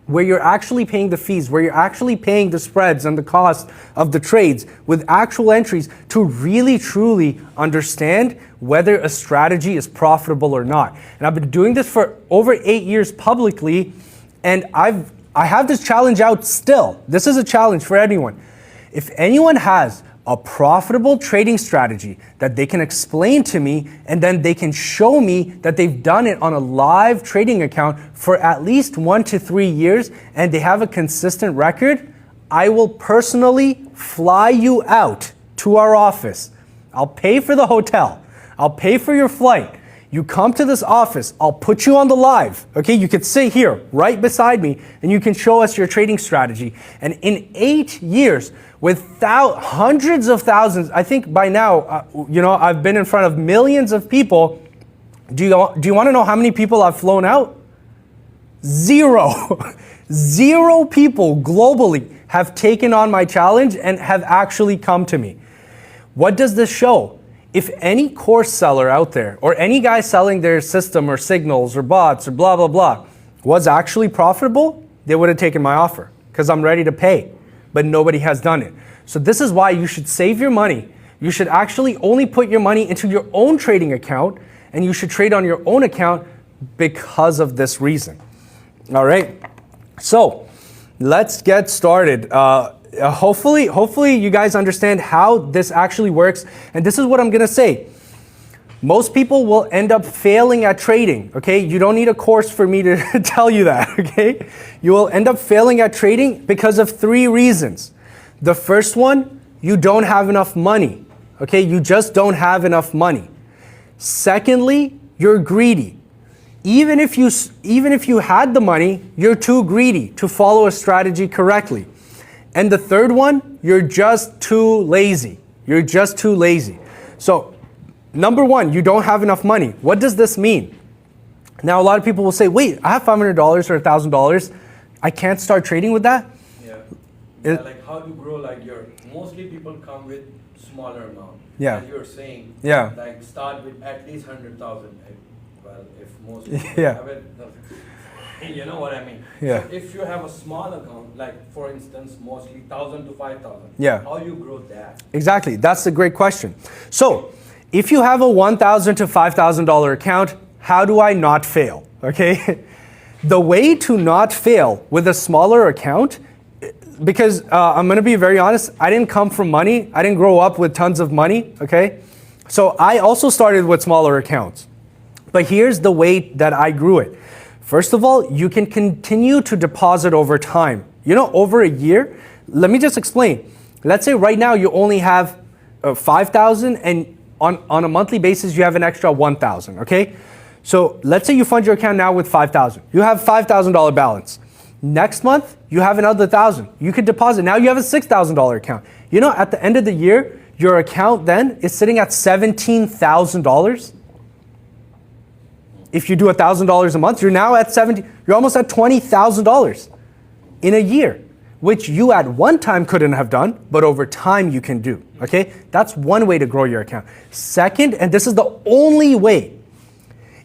where you're actually paying the fees, where you're actually paying the spreads and the cost of the trades with actual entries to really truly understand whether a strategy is profitable or not. And I've been doing this for over 8 years publicly, and I have this challenge out still. This is a challenge for anyone. If anyone has a profitable trading strategy that they can explain to me, and then they can show me that they've done it on a live trading account for at least 1 to 3 years, and they have a consistent record, I will personally fly you out to our office. I'll pay for the hotel. I'll pay for your flight. You come to this office, I'll put you on the live, okay? You could sit here right beside me and you can show us your trading strategy. And in 8 years, with hundreds of thousands, I think by now, I've been in front of millions of people. Do you want to know how many people I've flown out? 0. 0 people globally have taken on my challenge and have actually come to me. What does this show? If any course seller out there, or any guy selling their system or signals or bots or blah, blah, blah, was actually profitable, they would have taken my offer, because I'm ready to pay. But nobody has done it. So this is why you should save your money. You should actually only put your money into your own trading account, and you should trade on your own account because of this reason. All right, so let's get started. Hopefully you guys understand how this actually works, and this is what I'm gonna say. Most people will end up failing at trading, okay? You don't need a course for me to tell you that, okay? You will end up failing at trading because of 3 reasons. The first one, you don't have enough money, okay? You just don't have enough money. Secondly, you're greedy. Even if you had the money, you're too greedy to follow a strategy correctly. And the third one, you're just too lazy. You're just too lazy. So, number one, you don't have enough money. What does this mean? Now, a lot of people will say, wait, I have $500 or $1,000. I can't start trading with that? Yeah, like how to grow, like mostly people come with smaller amount. Yeah. As you're saying, Yeah. like start with at least 100,000. Well, if most Yeah. people have it, you know what I mean? Yeah. So if you have a small account, like for instance, mostly 1,000 to 5,000, Yeah. how you grow that? Exactly, that's a great question. So, if you have a $1,000 to $5,000 account, how do I not fail? Okay, the way to not fail with a smaller account, because I'm going to be very honest, I didn't come from money. I didn't grow up with tons of money. Okay, so I also started with smaller accounts. But here's the way that I grew it. First of all, you can continue to deposit over time. You know, over a year. Let me just explain. Let's say right now you only have 5,000 and on a monthly basis, you have an extra 1,000, okay? So let's say you fund your account now with 5,000. You have $5,000 balance. Next month, you have another 1,000. You could deposit. Now you have a $6,000 account. You know, at the end of the year, your account then is sitting at $17,000. If you do $1,000 a month, you're now at you're almost at $20,000 in a year, which you at one time couldn't have done, but over time you can do, okay? That's one way to grow your account. Second, and this is the only way,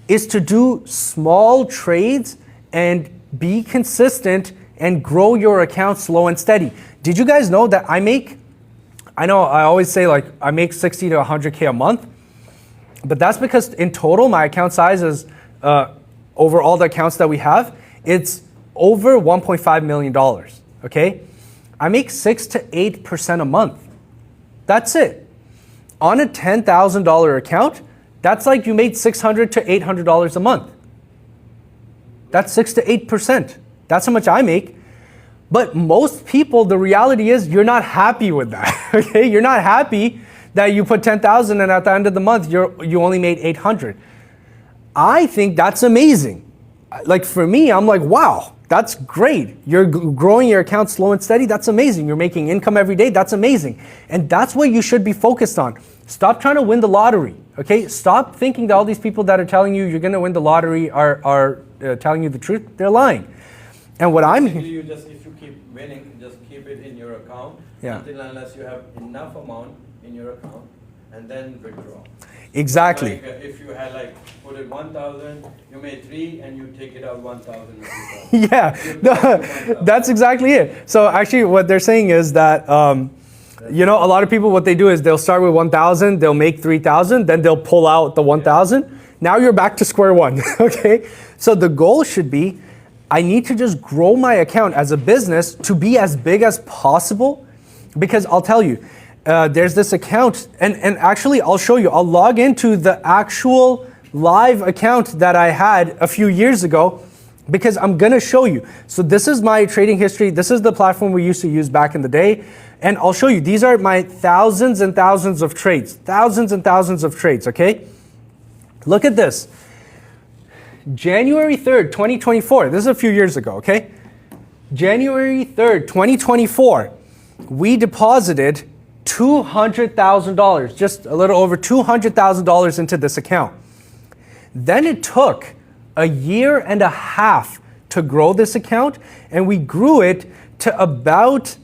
is to do small trades and be consistent and grow your account slow and steady. Did you guys know that I know I always say like I make 60 to 100K a month, but that's because in total my account size is, over all the accounts that we have, it's over $1.5 million. Okay, I make 6 to 8% a month. That's it. On a $10,000 account, that's like you made $600 to $800 a month. That's 6 to 8%. That's how much I make. But most people, the reality is you're not happy with that. Okay, you're not happy that you put 10,000 and at the end of the month you only made 800. I think that's amazing. Like for me, I'm like, wow. That's great. You're growing your account slow and steady. That's amazing. You're making income every day. That's amazing. And that's what you should be focused on. Stop trying to win the lottery. Okay? Stop thinking that all these people that are telling you you're going to win the lottery are telling you the truth. They're lying. And what Basically, if you keep winning, just keep it in your account until unless you have enough amount in your account and then withdraw. Exactly. Like, if you had like put it 1,000, you made 3 and you take it out 1,000. Yeah, that's exactly it. So actually what they're saying is that, you know, a lot of people, what they do is they'll start with 1,000, they'll make 3,000, then they'll pull out the 1,000. Now you're back to square one, okay? So the goal should be, I need to just grow my account as a business to be as big as possible, because I'll tell you, there's this account, and actually I'll show you, I'll log into the actual live account that I had a few years ago, because I'm gonna show you. So this is my trading history. This is the platform we used to use back in the day. And I'll show you, these are my thousands and thousands of trades. Thousands and thousands of trades, okay? Look at this. January 3rd, 2024. This is a few years ago, okay? January 3rd, 2024, we deposited $200,000, just a little over $200,000 into this account. Then it took a year and a half to grow this account, and we grew it to about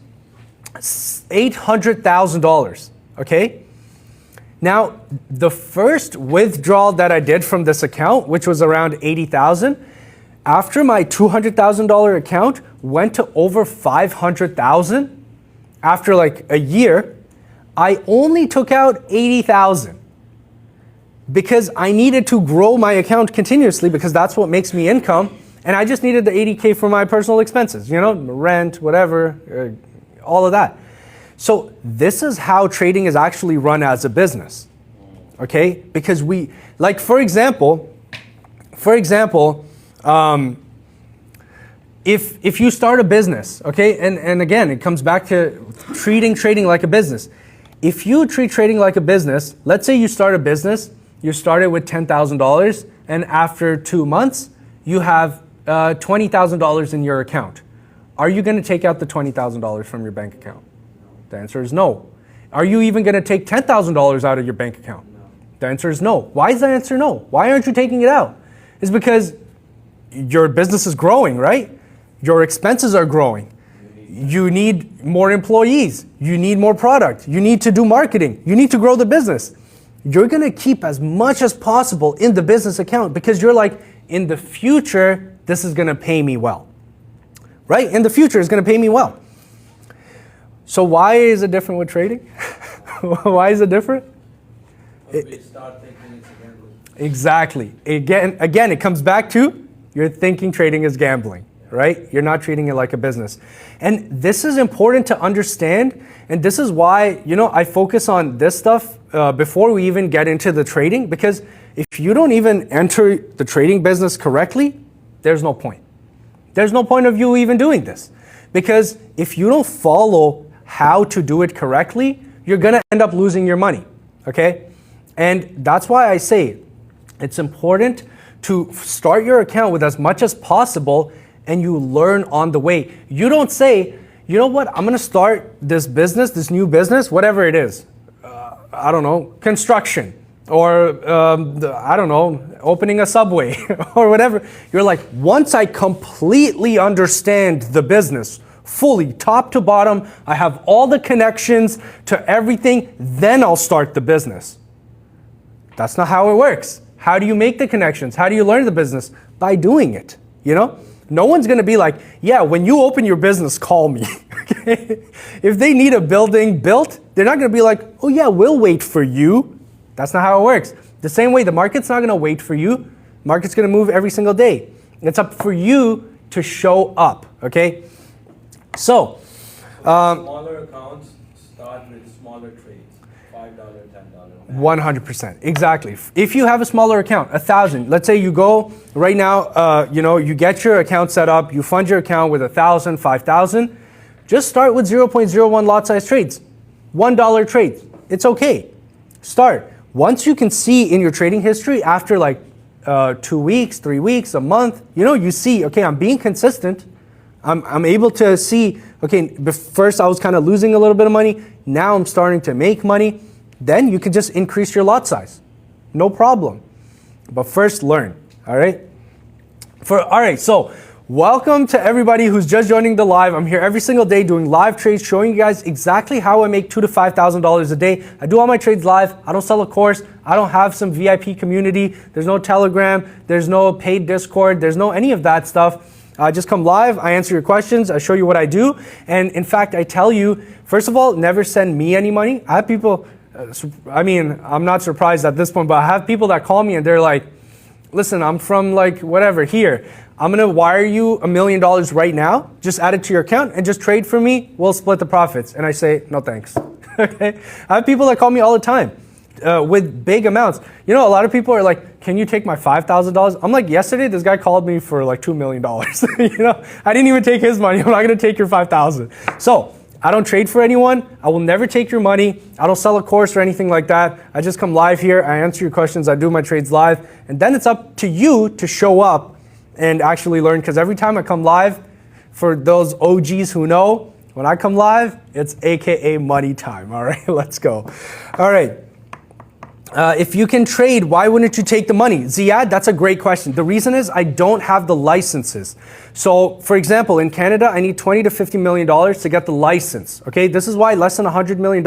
$800,000, okay? Now, the first withdrawal that I did from this account, which was around $80,000, after my $200,000 account went to over $500,000, after like a year, I only took out 80,000 because I needed to grow my account continuously because that's what makes me income. And I just needed the 80K for my personal expenses, you know, rent, whatever, all of that. So this is how trading is actually run as a business, okay? Because we, like for example, if you start a business, okay, and again, it comes back to treating trading like a business. If you treat trading like a business, let's say you start a business, you started with $10,000, and after 2 months, you have $20,000 in your account. Are you going to take out the $20,000 from your bank account? The answer is no. Are you even going to take $10,000 out of your bank account? The answer is no. Why is the answer no? Why aren't you taking it out? It's because your business is growing, right? Your expenses are growing. You need more employees. You need more product. You need to do marketing. You need to grow the business. You're going to keep as much as possible in the business account because you're like, in the future, this is going to pay me well, right? In the future, it's going to pay me well. So why is it different with trading? Why is it different? We start thinking it's gambling. Exactly. Again, it comes back to you're thinking trading is gambling, right? You're not treating it like a business. And this is important to understand. And this is why, you know, I focus on this stuff before we even get into the trading, because if you don't even enter the trading business correctly, there's no point. There's no point of you even doing this. Because if you don't follow how to do it correctly, you're going to end up losing your money, okay? And that's why I say it's important to start your account with as much as possible and you learn on the way. You don't say, you know what, I'm going to start this business, this new business, whatever it is. I don't know, construction or, I don't know, opening a Subway or whatever. You're like, once I completely understand the business, fully, top to bottom, I have all the connections to everything, then I'll start the business. That's not how it works. How do you make the connections? How do you learn the business? By doing it, you know? No one's gonna be like, yeah, when you open your business, call me. Okay? If they need a building built, they're not gonna be like, oh yeah, we'll wait for you. That's not how it works. The same way, the market's not gonna wait for you. Market's gonna move every single day. It's up for you to show up, okay? So, smaller accounts start with smaller trades, $5, $10. 100%, exactly. If you have a smaller account, 1,000, let's say you go right now, you get your account set up, you fund your account with 1,000, 5,000, just start with 0.01 lot size trades, $1 trades. It's okay. Start. Once you can see in your trading history after like 2 weeks, 3 weeks, a month, you see, okay, I'm being consistent. I'm able to see, okay, first I was kind of losing a little bit of money. Now I'm starting to make money. Then you can just increase your lot size. No problem. But first learn, all right? All right, so welcome to everybody who's just joining the live. I'm here every single day doing live trades, showing you guys exactly how I make $2,000 to $5,000 a day. I do all my trades live. I don't sell a course. I don't have some VIP community. There's no Telegram. There's no paid Discord. There's no any of that stuff. I just come live, I answer your questions, I show you what I do. And in fact, I tell you, first of all, never send me any money. I have people, I'm not surprised at this point, but I have people that call me and they're like, listen, I'm from like whatever here. I'm going to wire you $1 million right now. Just add it to your account and just trade for me. We'll split the profits. And I say, no thanks. Okay. I have people that call me all the time with big amounts. A lot of people are like, can you take my $5,000? I'm like, yesterday this guy called me for like $2 million. I didn't even take his money. I'm not going to take your $5,000. So I don't trade for anyone. I will never take your money. I don't sell a course or anything like that. I just come live here. I answer your questions. I do my trades live. And then it's up to you to show up and actually learn. Because every time I come live, for those OGs who know, when I come live, it's AKA money time. All right, let's go. All right. If you can trade, why wouldn't you take the money? Ziad, that's a great question. The reason is I don't have the licenses. So, for example, in Canada, I need $20 to $50 million to get the license. Okay, this is why less than $100 million,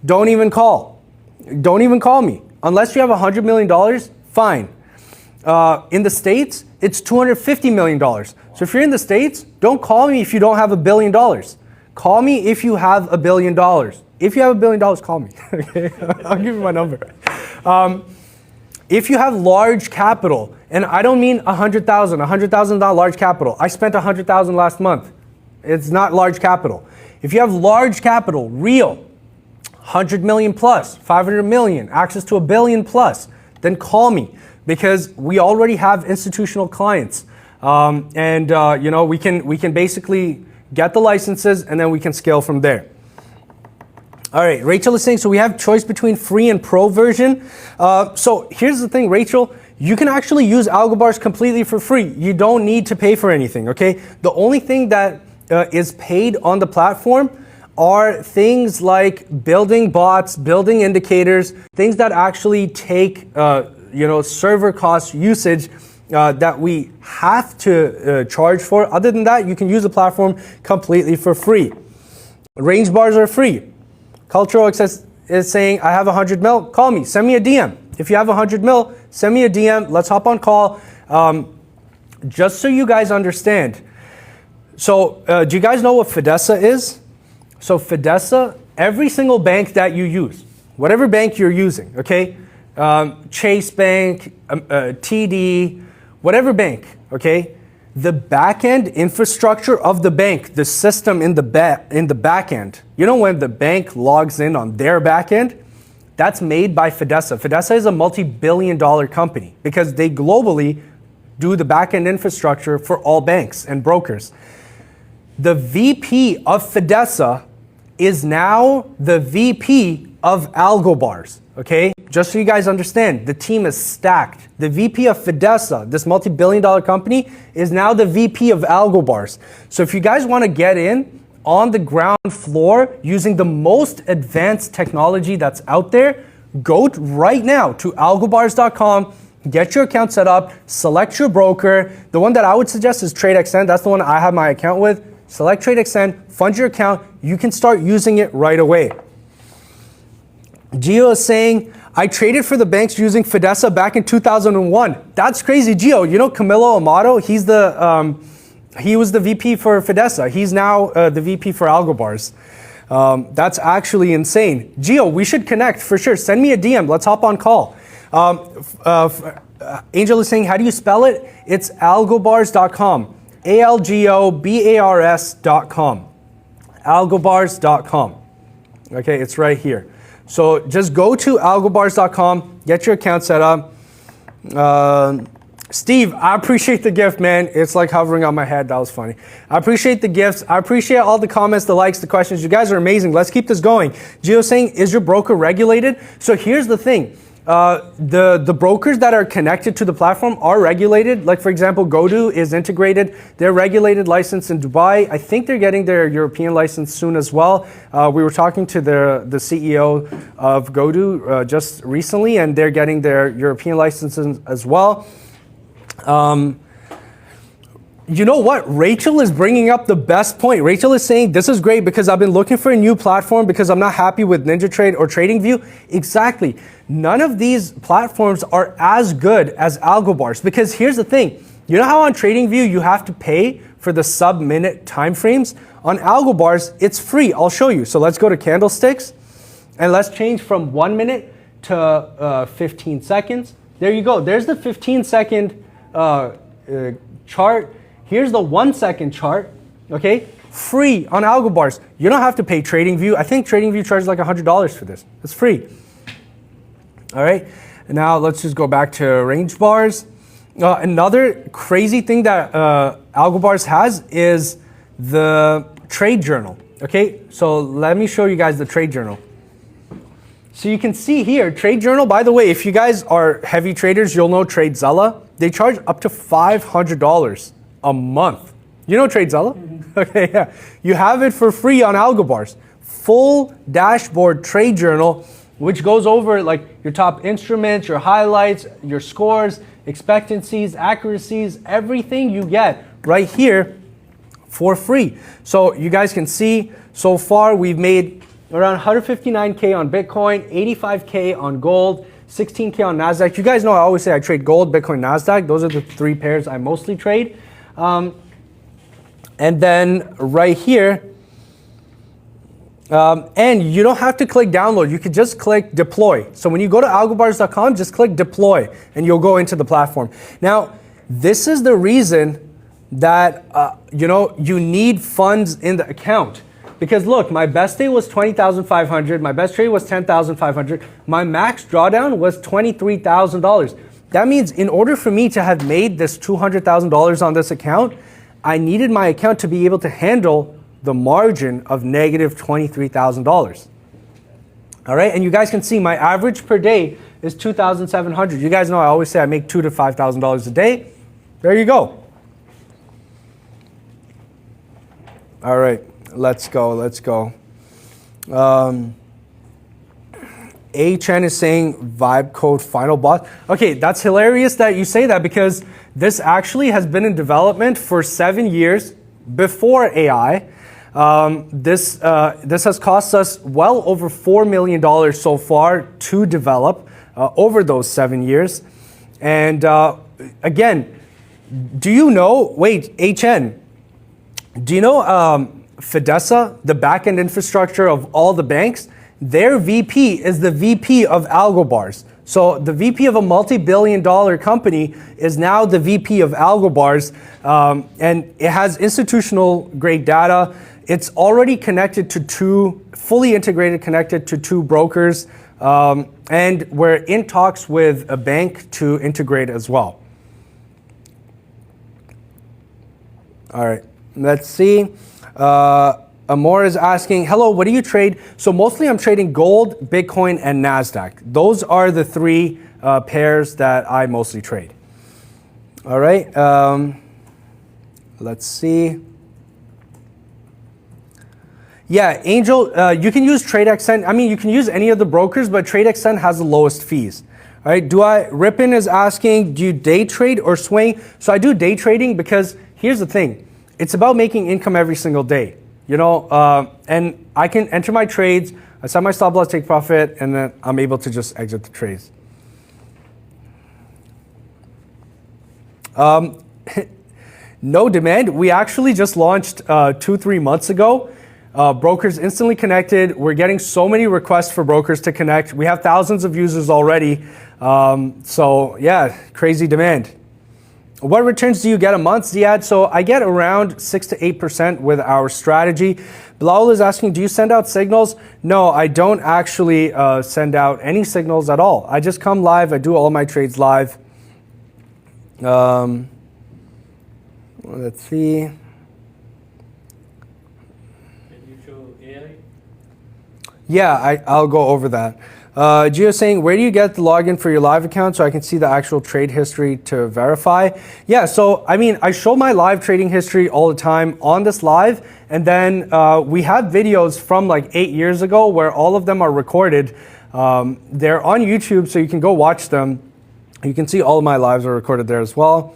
don't even call. Don't even call me. Unless you have $100 million, fine. In the States, it's $250 million. So if you're in the States, don't call me if you don't have $1 billion. Call me if you have $1 billion. If you have $1 billion, call me. Okay, I'll give you my number. If you have large capital, and I don't mean 100,000. 100,000 is not large capital. I spent 100,000 last month. It's not large capital. If you have large capital, real, 100 million plus, 500 million, access to $1 billion plus, then call me, because we already have institutional clients, you know, we can basically get the licenses and then we can scale from there. All right, Rachel is saying, so we have choice between free and pro version. So here's the thing, Rachel, you can actually use AlgoBars completely for free. You don't need to pay for anything, okay? The only thing that is paid on the platform are things like building bots, building indicators, things that actually take you know, server cost usage that we have to charge for. Other than that, you can use the platform completely for free. Range bars are free. Cultural Access is saying, I have 100 mil, call me, send me a DM. If you have 100 mil, send me a DM, let's hop on call. Just so you guys understand. So do you guys know what Fidessa is? So Fidessa, every single bank that you use, whatever bank you're using, okay? Chase Bank, TD, whatever bank, okay? The back-end infrastructure of the bank, the system in the back end, you know, when the bank logs in on their back end, that's made by Fidessa. Fidessa is a multi-billion-dollar company because they globally do the back-end infrastructure for all banks and brokers. The VP of Fidessa is now the VP of AlgoBars, okay? Just so you guys understand, the team is stacked. The VP of Fidessa, this multi-billion-dollar company, is now the VP of AlgoBars. So if you guys want to get in on the ground floor using the most advanced technology that's out there, go right now to algobars.com, get your account set up, select your broker. The one that I would suggest is TradeXN. That's the one I have my account with. Select TradeXN, fund your account. You can start using it right away. Gio is saying, I traded for the banks using Fidessa back in 2001. That's crazy, Gio. You know Camilo Amato? He was the VP for Fidessa. He's now the VP for AlgoBars. That's actually insane. Gio, we should connect for sure. Send me a DM. Let's hop on call. Angel is saying, how do you spell it? It's algobars.com. ALGOBARS.com. Algobars.com. Okay, it's right here. So just go to algobars.com, get your account set up. Steve, I appreciate the gift, man. It's like hovering on my head. That was funny. I appreciate the gifts. I appreciate all the comments, the likes, the questions. You guys are amazing. Let's keep this going. Gio saying, is your broker regulated? So here's the thing. The brokers that are connected to the platform are regulated. Like for example, Godu is integrated. They're regulated, licensed in Dubai. I think they're getting their European license soon as well. We were talking to the CEO of Godu just recently, and they're getting their European licenses as well. You know what? Rachel is bringing up the best point. Rachel is saying, this is great because I've been looking for a new platform because I'm not happy with NinjaTrade or TradingView. Exactly. None of these platforms are as good as AlgoBars because here's the thing. You know how on TradingView you have to pay for the sub-minute timeframes? On AlgoBars, it's free. I'll show you. So let's go to candlesticks and let's change from 1 minute to 15 seconds. There you go. There's the 15-second chart. Here's the 1 second chart, okay? Free on AlgoBars. You don't have to pay TradingView. I think TradingView charges like $100 for this. It's free. All right, and now let's just go back to range bars. Another crazy thing that AlgoBars has is the trade journal, okay? So let me show you guys the trade journal. So you can see here, trade journal, by the way, if you guys are heavy traders, you'll know TradeZella. They charge up to $500 a month. You know TradeZella? Mm-hmm. Okay, yeah. You have it for free on AlgoBars. Full dashboard trade journal, which goes over like your top instruments, your highlights, your scores, expectancies, accuracies, everything you get right here for free. So you guys can see so far we've made around 159K on Bitcoin, 85K on gold, 16K on NASDAQ. You guys know I always say I trade gold, Bitcoin, NASDAQ. Those are the three pairs I mostly trade. And then right here, And you don't have to click download. You can just click deploy. So when you go to algobars.com, just click deploy and you'll go into the platform. Now, this is the reason that you need funds in the account. Because look, my best day was 20,500, my best trade was 10,500, my max drawdown was $23,000. That means in order for me to have made this $200,000 on this account, I needed my account to be able to handle the margin of negative $23,000. All right, and you guys can see my average per day is $2,700. You guys know I always say I make $2,000 to $5,000 a day. There you go. All right, let's go. HN is saying vibe code final boss. Okay, that's hilarious that you say that because this actually has been in development for 7 years before AI. This has cost us well over $4 million so far to develop over those 7 years. And again, do you know, wait, HN, do you know Fidessa, the backend infrastructure of all the banks? Their VP is the VP of AlgoBars. So the VP of a multi-billion-dollar company is now the VP of AlgoBars, and it has institutional grade data. It's already connected to fully integrated, connected to 2 brokers, and we're in talks with a bank to integrate as well. All right, let's see. Amor is asking, hello, what do you trade? So mostly I'm trading gold, Bitcoin, and NASDAQ. Those are the 3 pairs that I mostly trade. All right, let's see. Yeah, Angel, you can use TradeXN. I mean, you can use any of the brokers, but TradeXN has the lowest fees. All right, Ripon is asking, do you day trade or swing? So I do day trading because here's the thing. It's about making income every single day. And I can enter my trades, I set my stop loss, take profit, and then I'm able to just exit the trades. No demand. We actually just launched 2-3 months ago. Brokers instantly connected. We're getting so many requests for brokers to connect. We have thousands of users already. So yeah, crazy demand. What returns do you get a month, Ziad? So I get around 6 to 8% with our strategy. Bilal is asking, do you send out signals? No, I don't actually send out any signals at all. I just come live. I do all my trades live. Let's see. Can you show AI? Yeah, I'll go over that. Gio is saying, where do you get the login for your live account so I can see the actual trade history to verify? Yeah, so I mean, I show my live trading history all the time on this live, and then we have videos from like 8 years ago where all of them are recorded. They're on YouTube, so you can go watch them. You can see all of my lives are recorded there as well.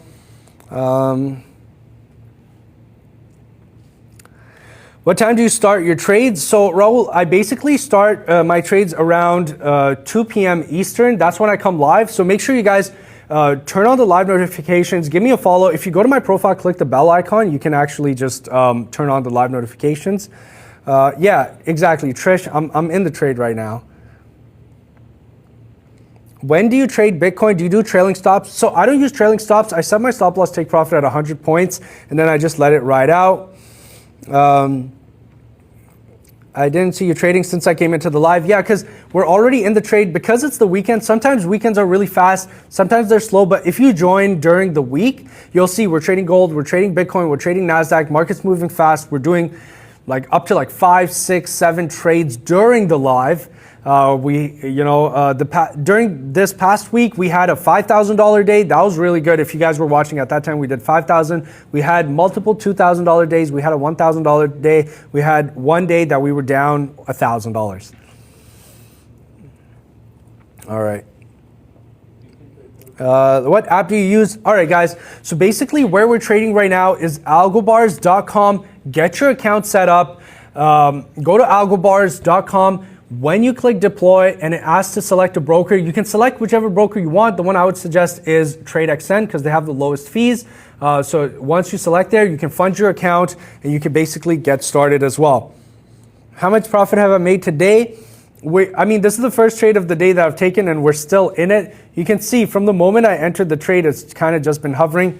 What time do you start your trades? So Raul, I basically start my trades around 2 p.m. Eastern. That's when I come live. So make sure you guys turn on the live notifications. Give me a follow. If you go to my profile, click the bell icon, you can actually just turn on the live notifications. Yeah, exactly. Trish, I'm in the trade right now. When do you trade Bitcoin? Do you do trailing stops? So I don't use trailing stops. I set my stop loss take profit at 100 points, and then I just let it ride out. I didn't see you trading since I came into the live. Yeah, because we're already in the trade. Because it's the weekend, sometimes weekends are really fast, sometimes they're slow. But if you join during the week, you'll see we're trading gold, we're trading Bitcoin, we're trading NASDAQ, market's moving fast. We're doing like up to like 5, 6, 7 trades during the live. During this past week, we had a $5,000 day. That was really good. If you guys were watching at that time, we did 5,000. We had multiple $2,000 days. We had a $1,000 day. We had one day that we were down $1,000. All right. What app do you use? All right, guys. So basically where we're trading right now is algobars.com. Get your account set up. Go to algobars.com. When you click deploy and it asks to select a broker, you can select whichever broker you want. The one I would suggest is TradeXN because they have the lowest fees. So once you select there, you can fund your account and you can basically get started as well. How much profit have I made today? I mean, this is the first trade of the day that I've taken, and we're still in it. You can see from the moment I entered the trade, it's kind of just been hovering.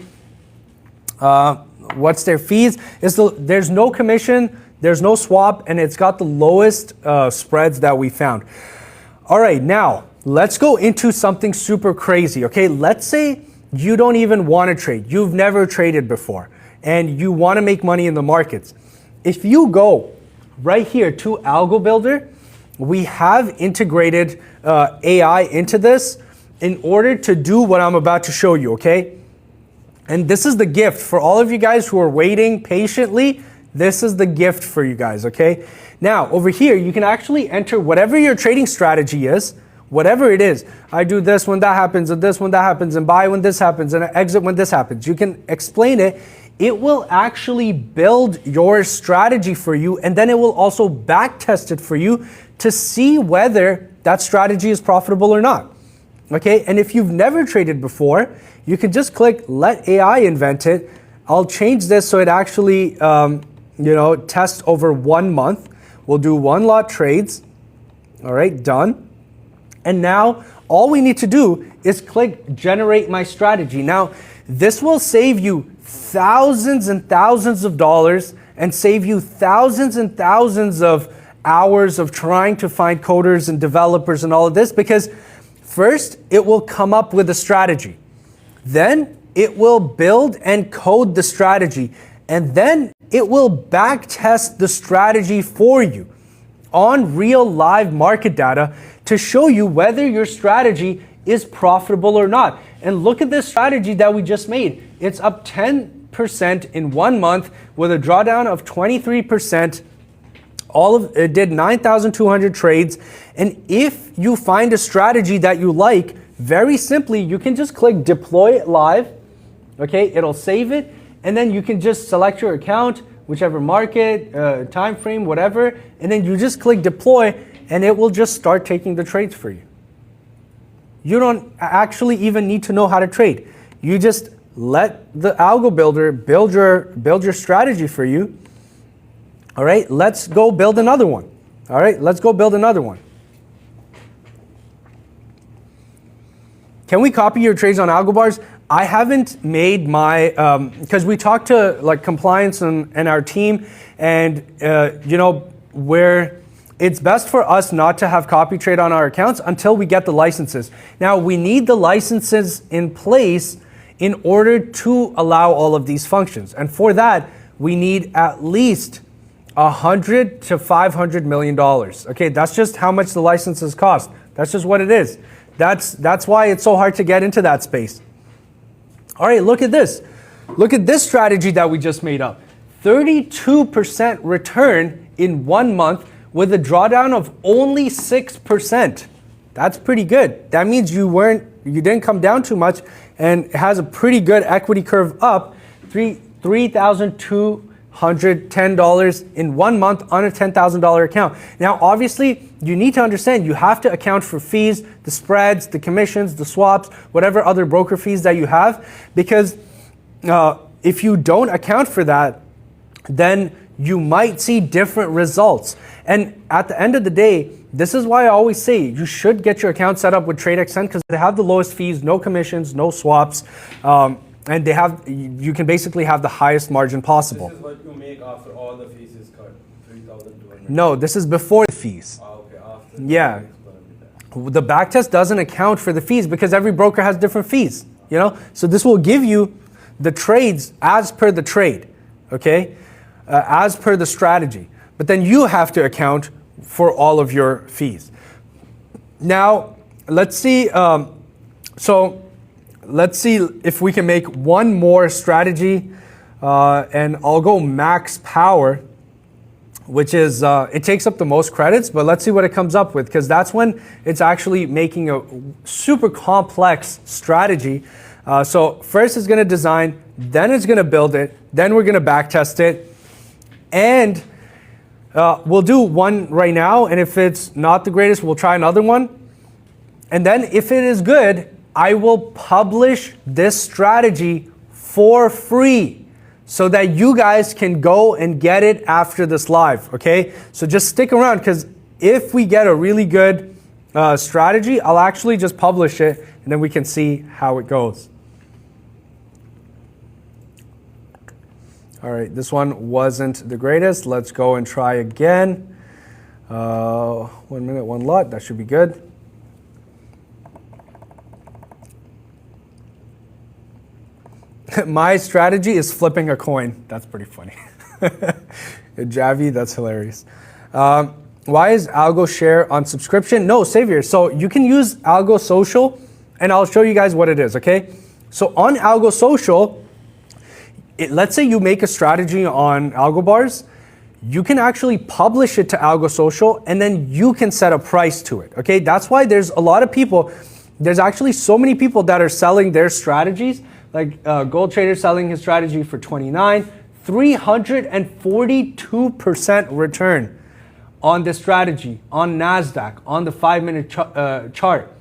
What's their fees? There's no commission, there's no swap, and it's got the lowest spreads that we found. All right, now let's go into something super crazy, okay? Let's say you don't even want to trade. You've never traded before, and you want to make money in the markets. If you go right here to Algo Builder, we have integrated AI into this in order to do what I'm about to show you, okay? And this is the gift for all of you guys who are waiting patiently. This is the gift for you guys, okay? Now, over here, you can actually enter whatever your trading strategy is, whatever it is. I do this when that happens, and this when that happens, and buy when this happens, and I exit when this happens. You can explain it. It will actually build your strategy for you, and then it will also back test it for you to see whether that strategy is profitable or not. Okay, and if you've never traded before, you can just click let AI invent it. I'll change this so it actually tests over 1 month. We'll do 1 lot trades. All right, done. And now all we need to do is click generate my strategy. Now, this will save you thousands and thousands of dollars and save you thousands and thousands of hours of trying to find coders and developers and all of this, because first it will come up with a strategy. Then it will build and code the strategy, and then it will back test the strategy for you on real live market data to show you whether your strategy is profitable or not. And look at this strategy that we just made. It's up 10% in 1 month with a drawdown of 23%. It did 9,200 trades. And if you find a strategy that you like, very simply, you can just click deploy it live. Okay, it'll save it. And then you can just select your account, whichever market, time frame, whatever. And then you just click deploy, and it will just start taking the trades for you. You don't actually even need to know how to trade. You just let the Algo Builder build your strategy for you. All right, let's go build another one. All right, let's go build another one. Can we copy your trades on AlgoBars? I haven't made my, because we talked to like compliance and our team, and where it's best for us not to have copy trade on our accounts until we get the licenses. Now, we need the licenses in place in order to allow all of these functions. And for that, we need at least $100 to $500 million. Okay, that's just how much the licenses cost. That's just what it is. That's why it's so hard to get into that space. All right, look at this. Look at this strategy that we just made up. 32% return in 1 month with a drawdown of only 6%. That's pretty good. That means you didn't come down too much, and it has a pretty good equity curve up, $3,210 in 1 month on a $10,000 account. Now, obviously, you need to understand you have to account for fees, the spreads, the commissions, the swaps, whatever other broker fees that you have, because if you don't account for that, then you might see different results. And at the end of the day, this is why I always say you should get your account set up with TradeXN, because they have the lowest fees, no commissions, no swaps, and you can basically have the highest margin possible. This is what you make after all the fees is cut, 3,200. No, this is before the fees. Okay, after. Yeah. The backtest doesn't account for the fees because every broker has different fees, So this will give you the trades as per the trade, okay? As per the strategy. But then you have to account for all of your fees. Now, let's see. Let's see if we can make one more strategy, and I'll go max power, which is, it takes up the most credits, but let's see what it comes up with, because that's when it's actually making a super complex strategy. So first it's going to design, then it's going to build it, then we're going to back test it, and we'll do one right now, and if it's not the greatest, we'll try another one. And then if it is good, I will publish this strategy for free so that you guys can go and get it after this live, okay? So just stick around, because if we get a really good strategy, I'll actually just publish it and then we can see how it goes. All right, this one wasn't the greatest. Let's go and try again. 1 minute, one lot, that should be good. My strategy is flipping a coin. That's pretty funny. Javi, that's hilarious. Why is Algo Share on subscription? No, Savior. So you can use Algo Social, and I'll show you guys what it is, okay? So on Algo Social, let's say you make a strategy on AlgoBars, you can actually publish it to Algo Social, and then you can set a price to it, okay? That's why there's a lot of people, there's actually so many people that are selling their strategies, like Gold Trader selling his strategy for 29, 342% return on this strategy, on NASDAQ, on the 5-minute chart.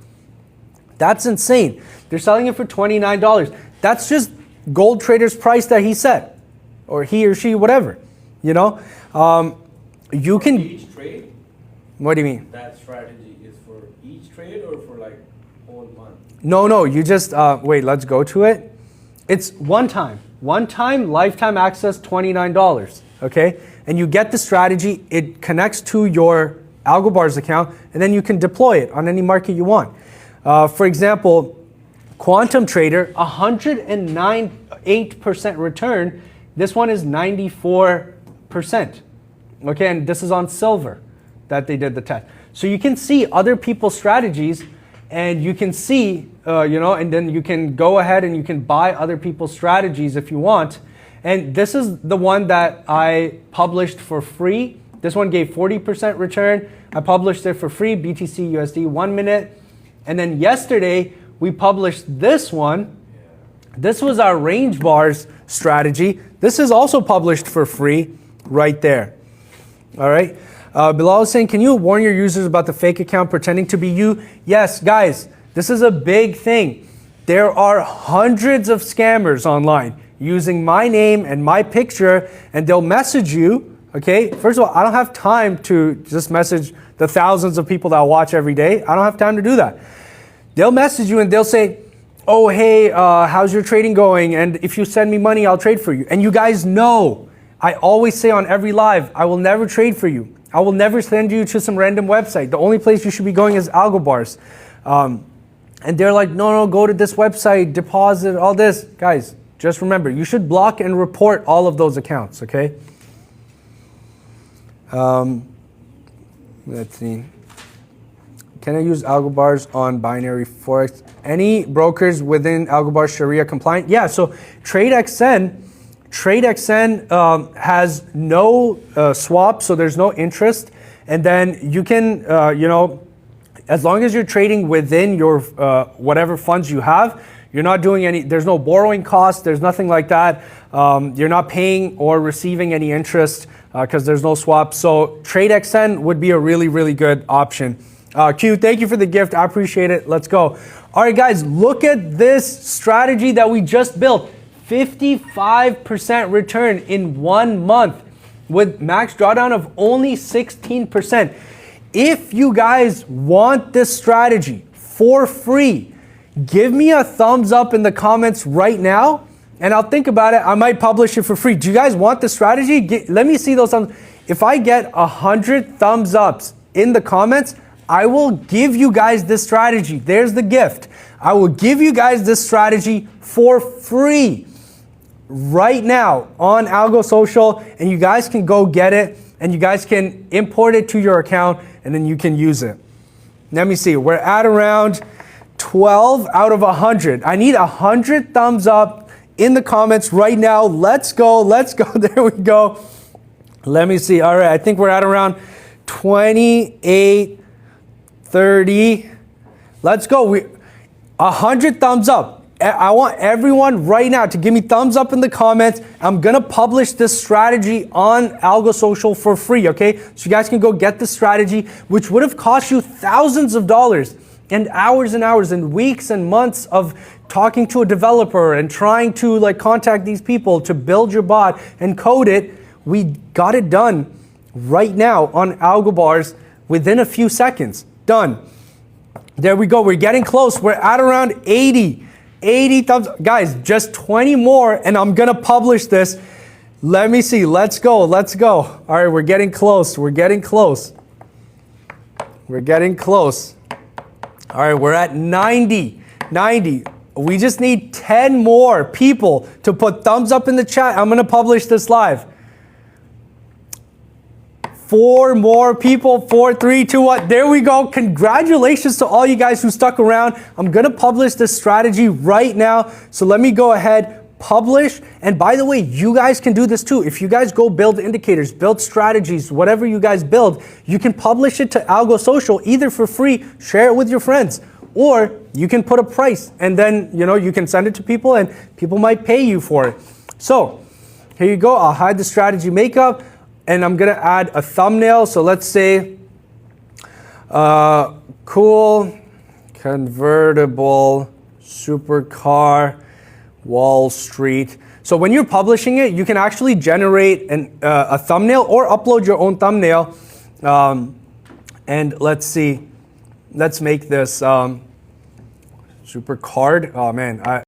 That's insane. They're selling it for $29. That's just Gold Trader's price that he set, or he or she, whatever, you know? You can... Each trade? What do you mean? That strategy is for each trade or for like whole month? No, you just, wait, let's go to it. It's one time, lifetime access, $29, okay? And you get the strategy, it connects to your AlgoBars account, and then you can deploy it on any market you want. For example, Quantum Trader, 108% return. This one is 94%, okay? And this is on silver that they did the test. So you can see other people's strategies, and you can see, and then you can go ahead and you can buy other people's strategies if you want. And this is the one that I published for free. This one gave 40% return. I published it for free, BTC USD 1 minute. And then yesterday, we published this one. This was our range bars strategy. This is also published for free right there. All right. Bilal is saying, can you warn your users about the fake account pretending to be you? Yes, guys, this is a big thing. There are hundreds of scammers online using my name and my picture, and they'll message you, okay? First of all, I don't have time to just message the thousands of people that I watch every day. I don't have time to do that. They'll message you and they'll say, oh, hey, how's your trading going? And if you send me money, I'll trade for you. And you guys know, I always say on every live, I will never trade for you. I will never send you to some random website. The only place you should be going is AlgoBars. And they're like, no, go to this website, deposit, all this. Guys, just remember, you should block and report all of those accounts, okay? Let's see. Can I use AlgoBars on binary Forex? Any brokers within AlgoBars Sharia compliant? Yeah, so TradeXN has no swap, so there's no interest. And then you can, as long as you're trading within your whatever funds you have, you're not doing any, there's no borrowing costs, there's nothing like that. You're not paying or receiving any interest because there's no swap. So TradeXN would be a really, really good option. Q, thank you for the gift. I appreciate it. Let's go. All right, guys, look at this strategy that we just built. 55% return in 1 month with max drawdown of only 16%. If you guys want this strategy for free, give me a thumbs up in the comments right now, and I'll think about it. I might publish it for free. Do you guys want the strategy? Let me see those thumbs. If I get 100 thumbs ups in the comments, I will give you guys this strategy. There's the gift. I will give you guys this strategy for free right now on Algo Social, and you guys can go get it, and you guys can import it to your account, and then you can use it. Let me see. We're at around 12 out of 100. I need 100 thumbs up in the comments right now. Let's go. Let's go. There we go. Let me see. All right. I think we're at around 28, 30. Let's go. 100 thumbs up. I want everyone right now to give me thumbs up in the comments. I'm going to publish this strategy on Algo Social for free, okay? So you guys can go get the strategy, which would have cost you thousands of dollars and hours and weeks and months of talking to a developer and trying to like contact these people to build your bot and code it. We got it done right now on AlgoBars within a few seconds. Done. There we go. We're getting close. We're at around 80 thumbs. Guys, just 20 more and I'm going to publish this. Let me see. Let's go. Let's go. All right, we're getting close. We're getting close. We're getting close. All right, we're at 90. We just need 10 more people to put thumbs up in the chat. I'm going to publish this live. 4 more people. 4, 3, 2, 1. There we go. Congratulations to all you guys who stuck around. I'm going to publish this strategy right now. So let me go ahead, publish. And by the way, you guys can do this too. If you guys go build indicators, build strategies, whatever you guys build, you can publish it to Algo Social either for free, share it with your friends, or you can put a price and then, you can send it to people and people might pay you for it. So here you go. I'll hide the strategy makeup and I'm going to add a thumbnail. So let's say, cool convertible supercar Wall Street. So when you're publishing it, you can actually generate a thumbnail or upload your own thumbnail. And let's see, let's make this super card. Oh man,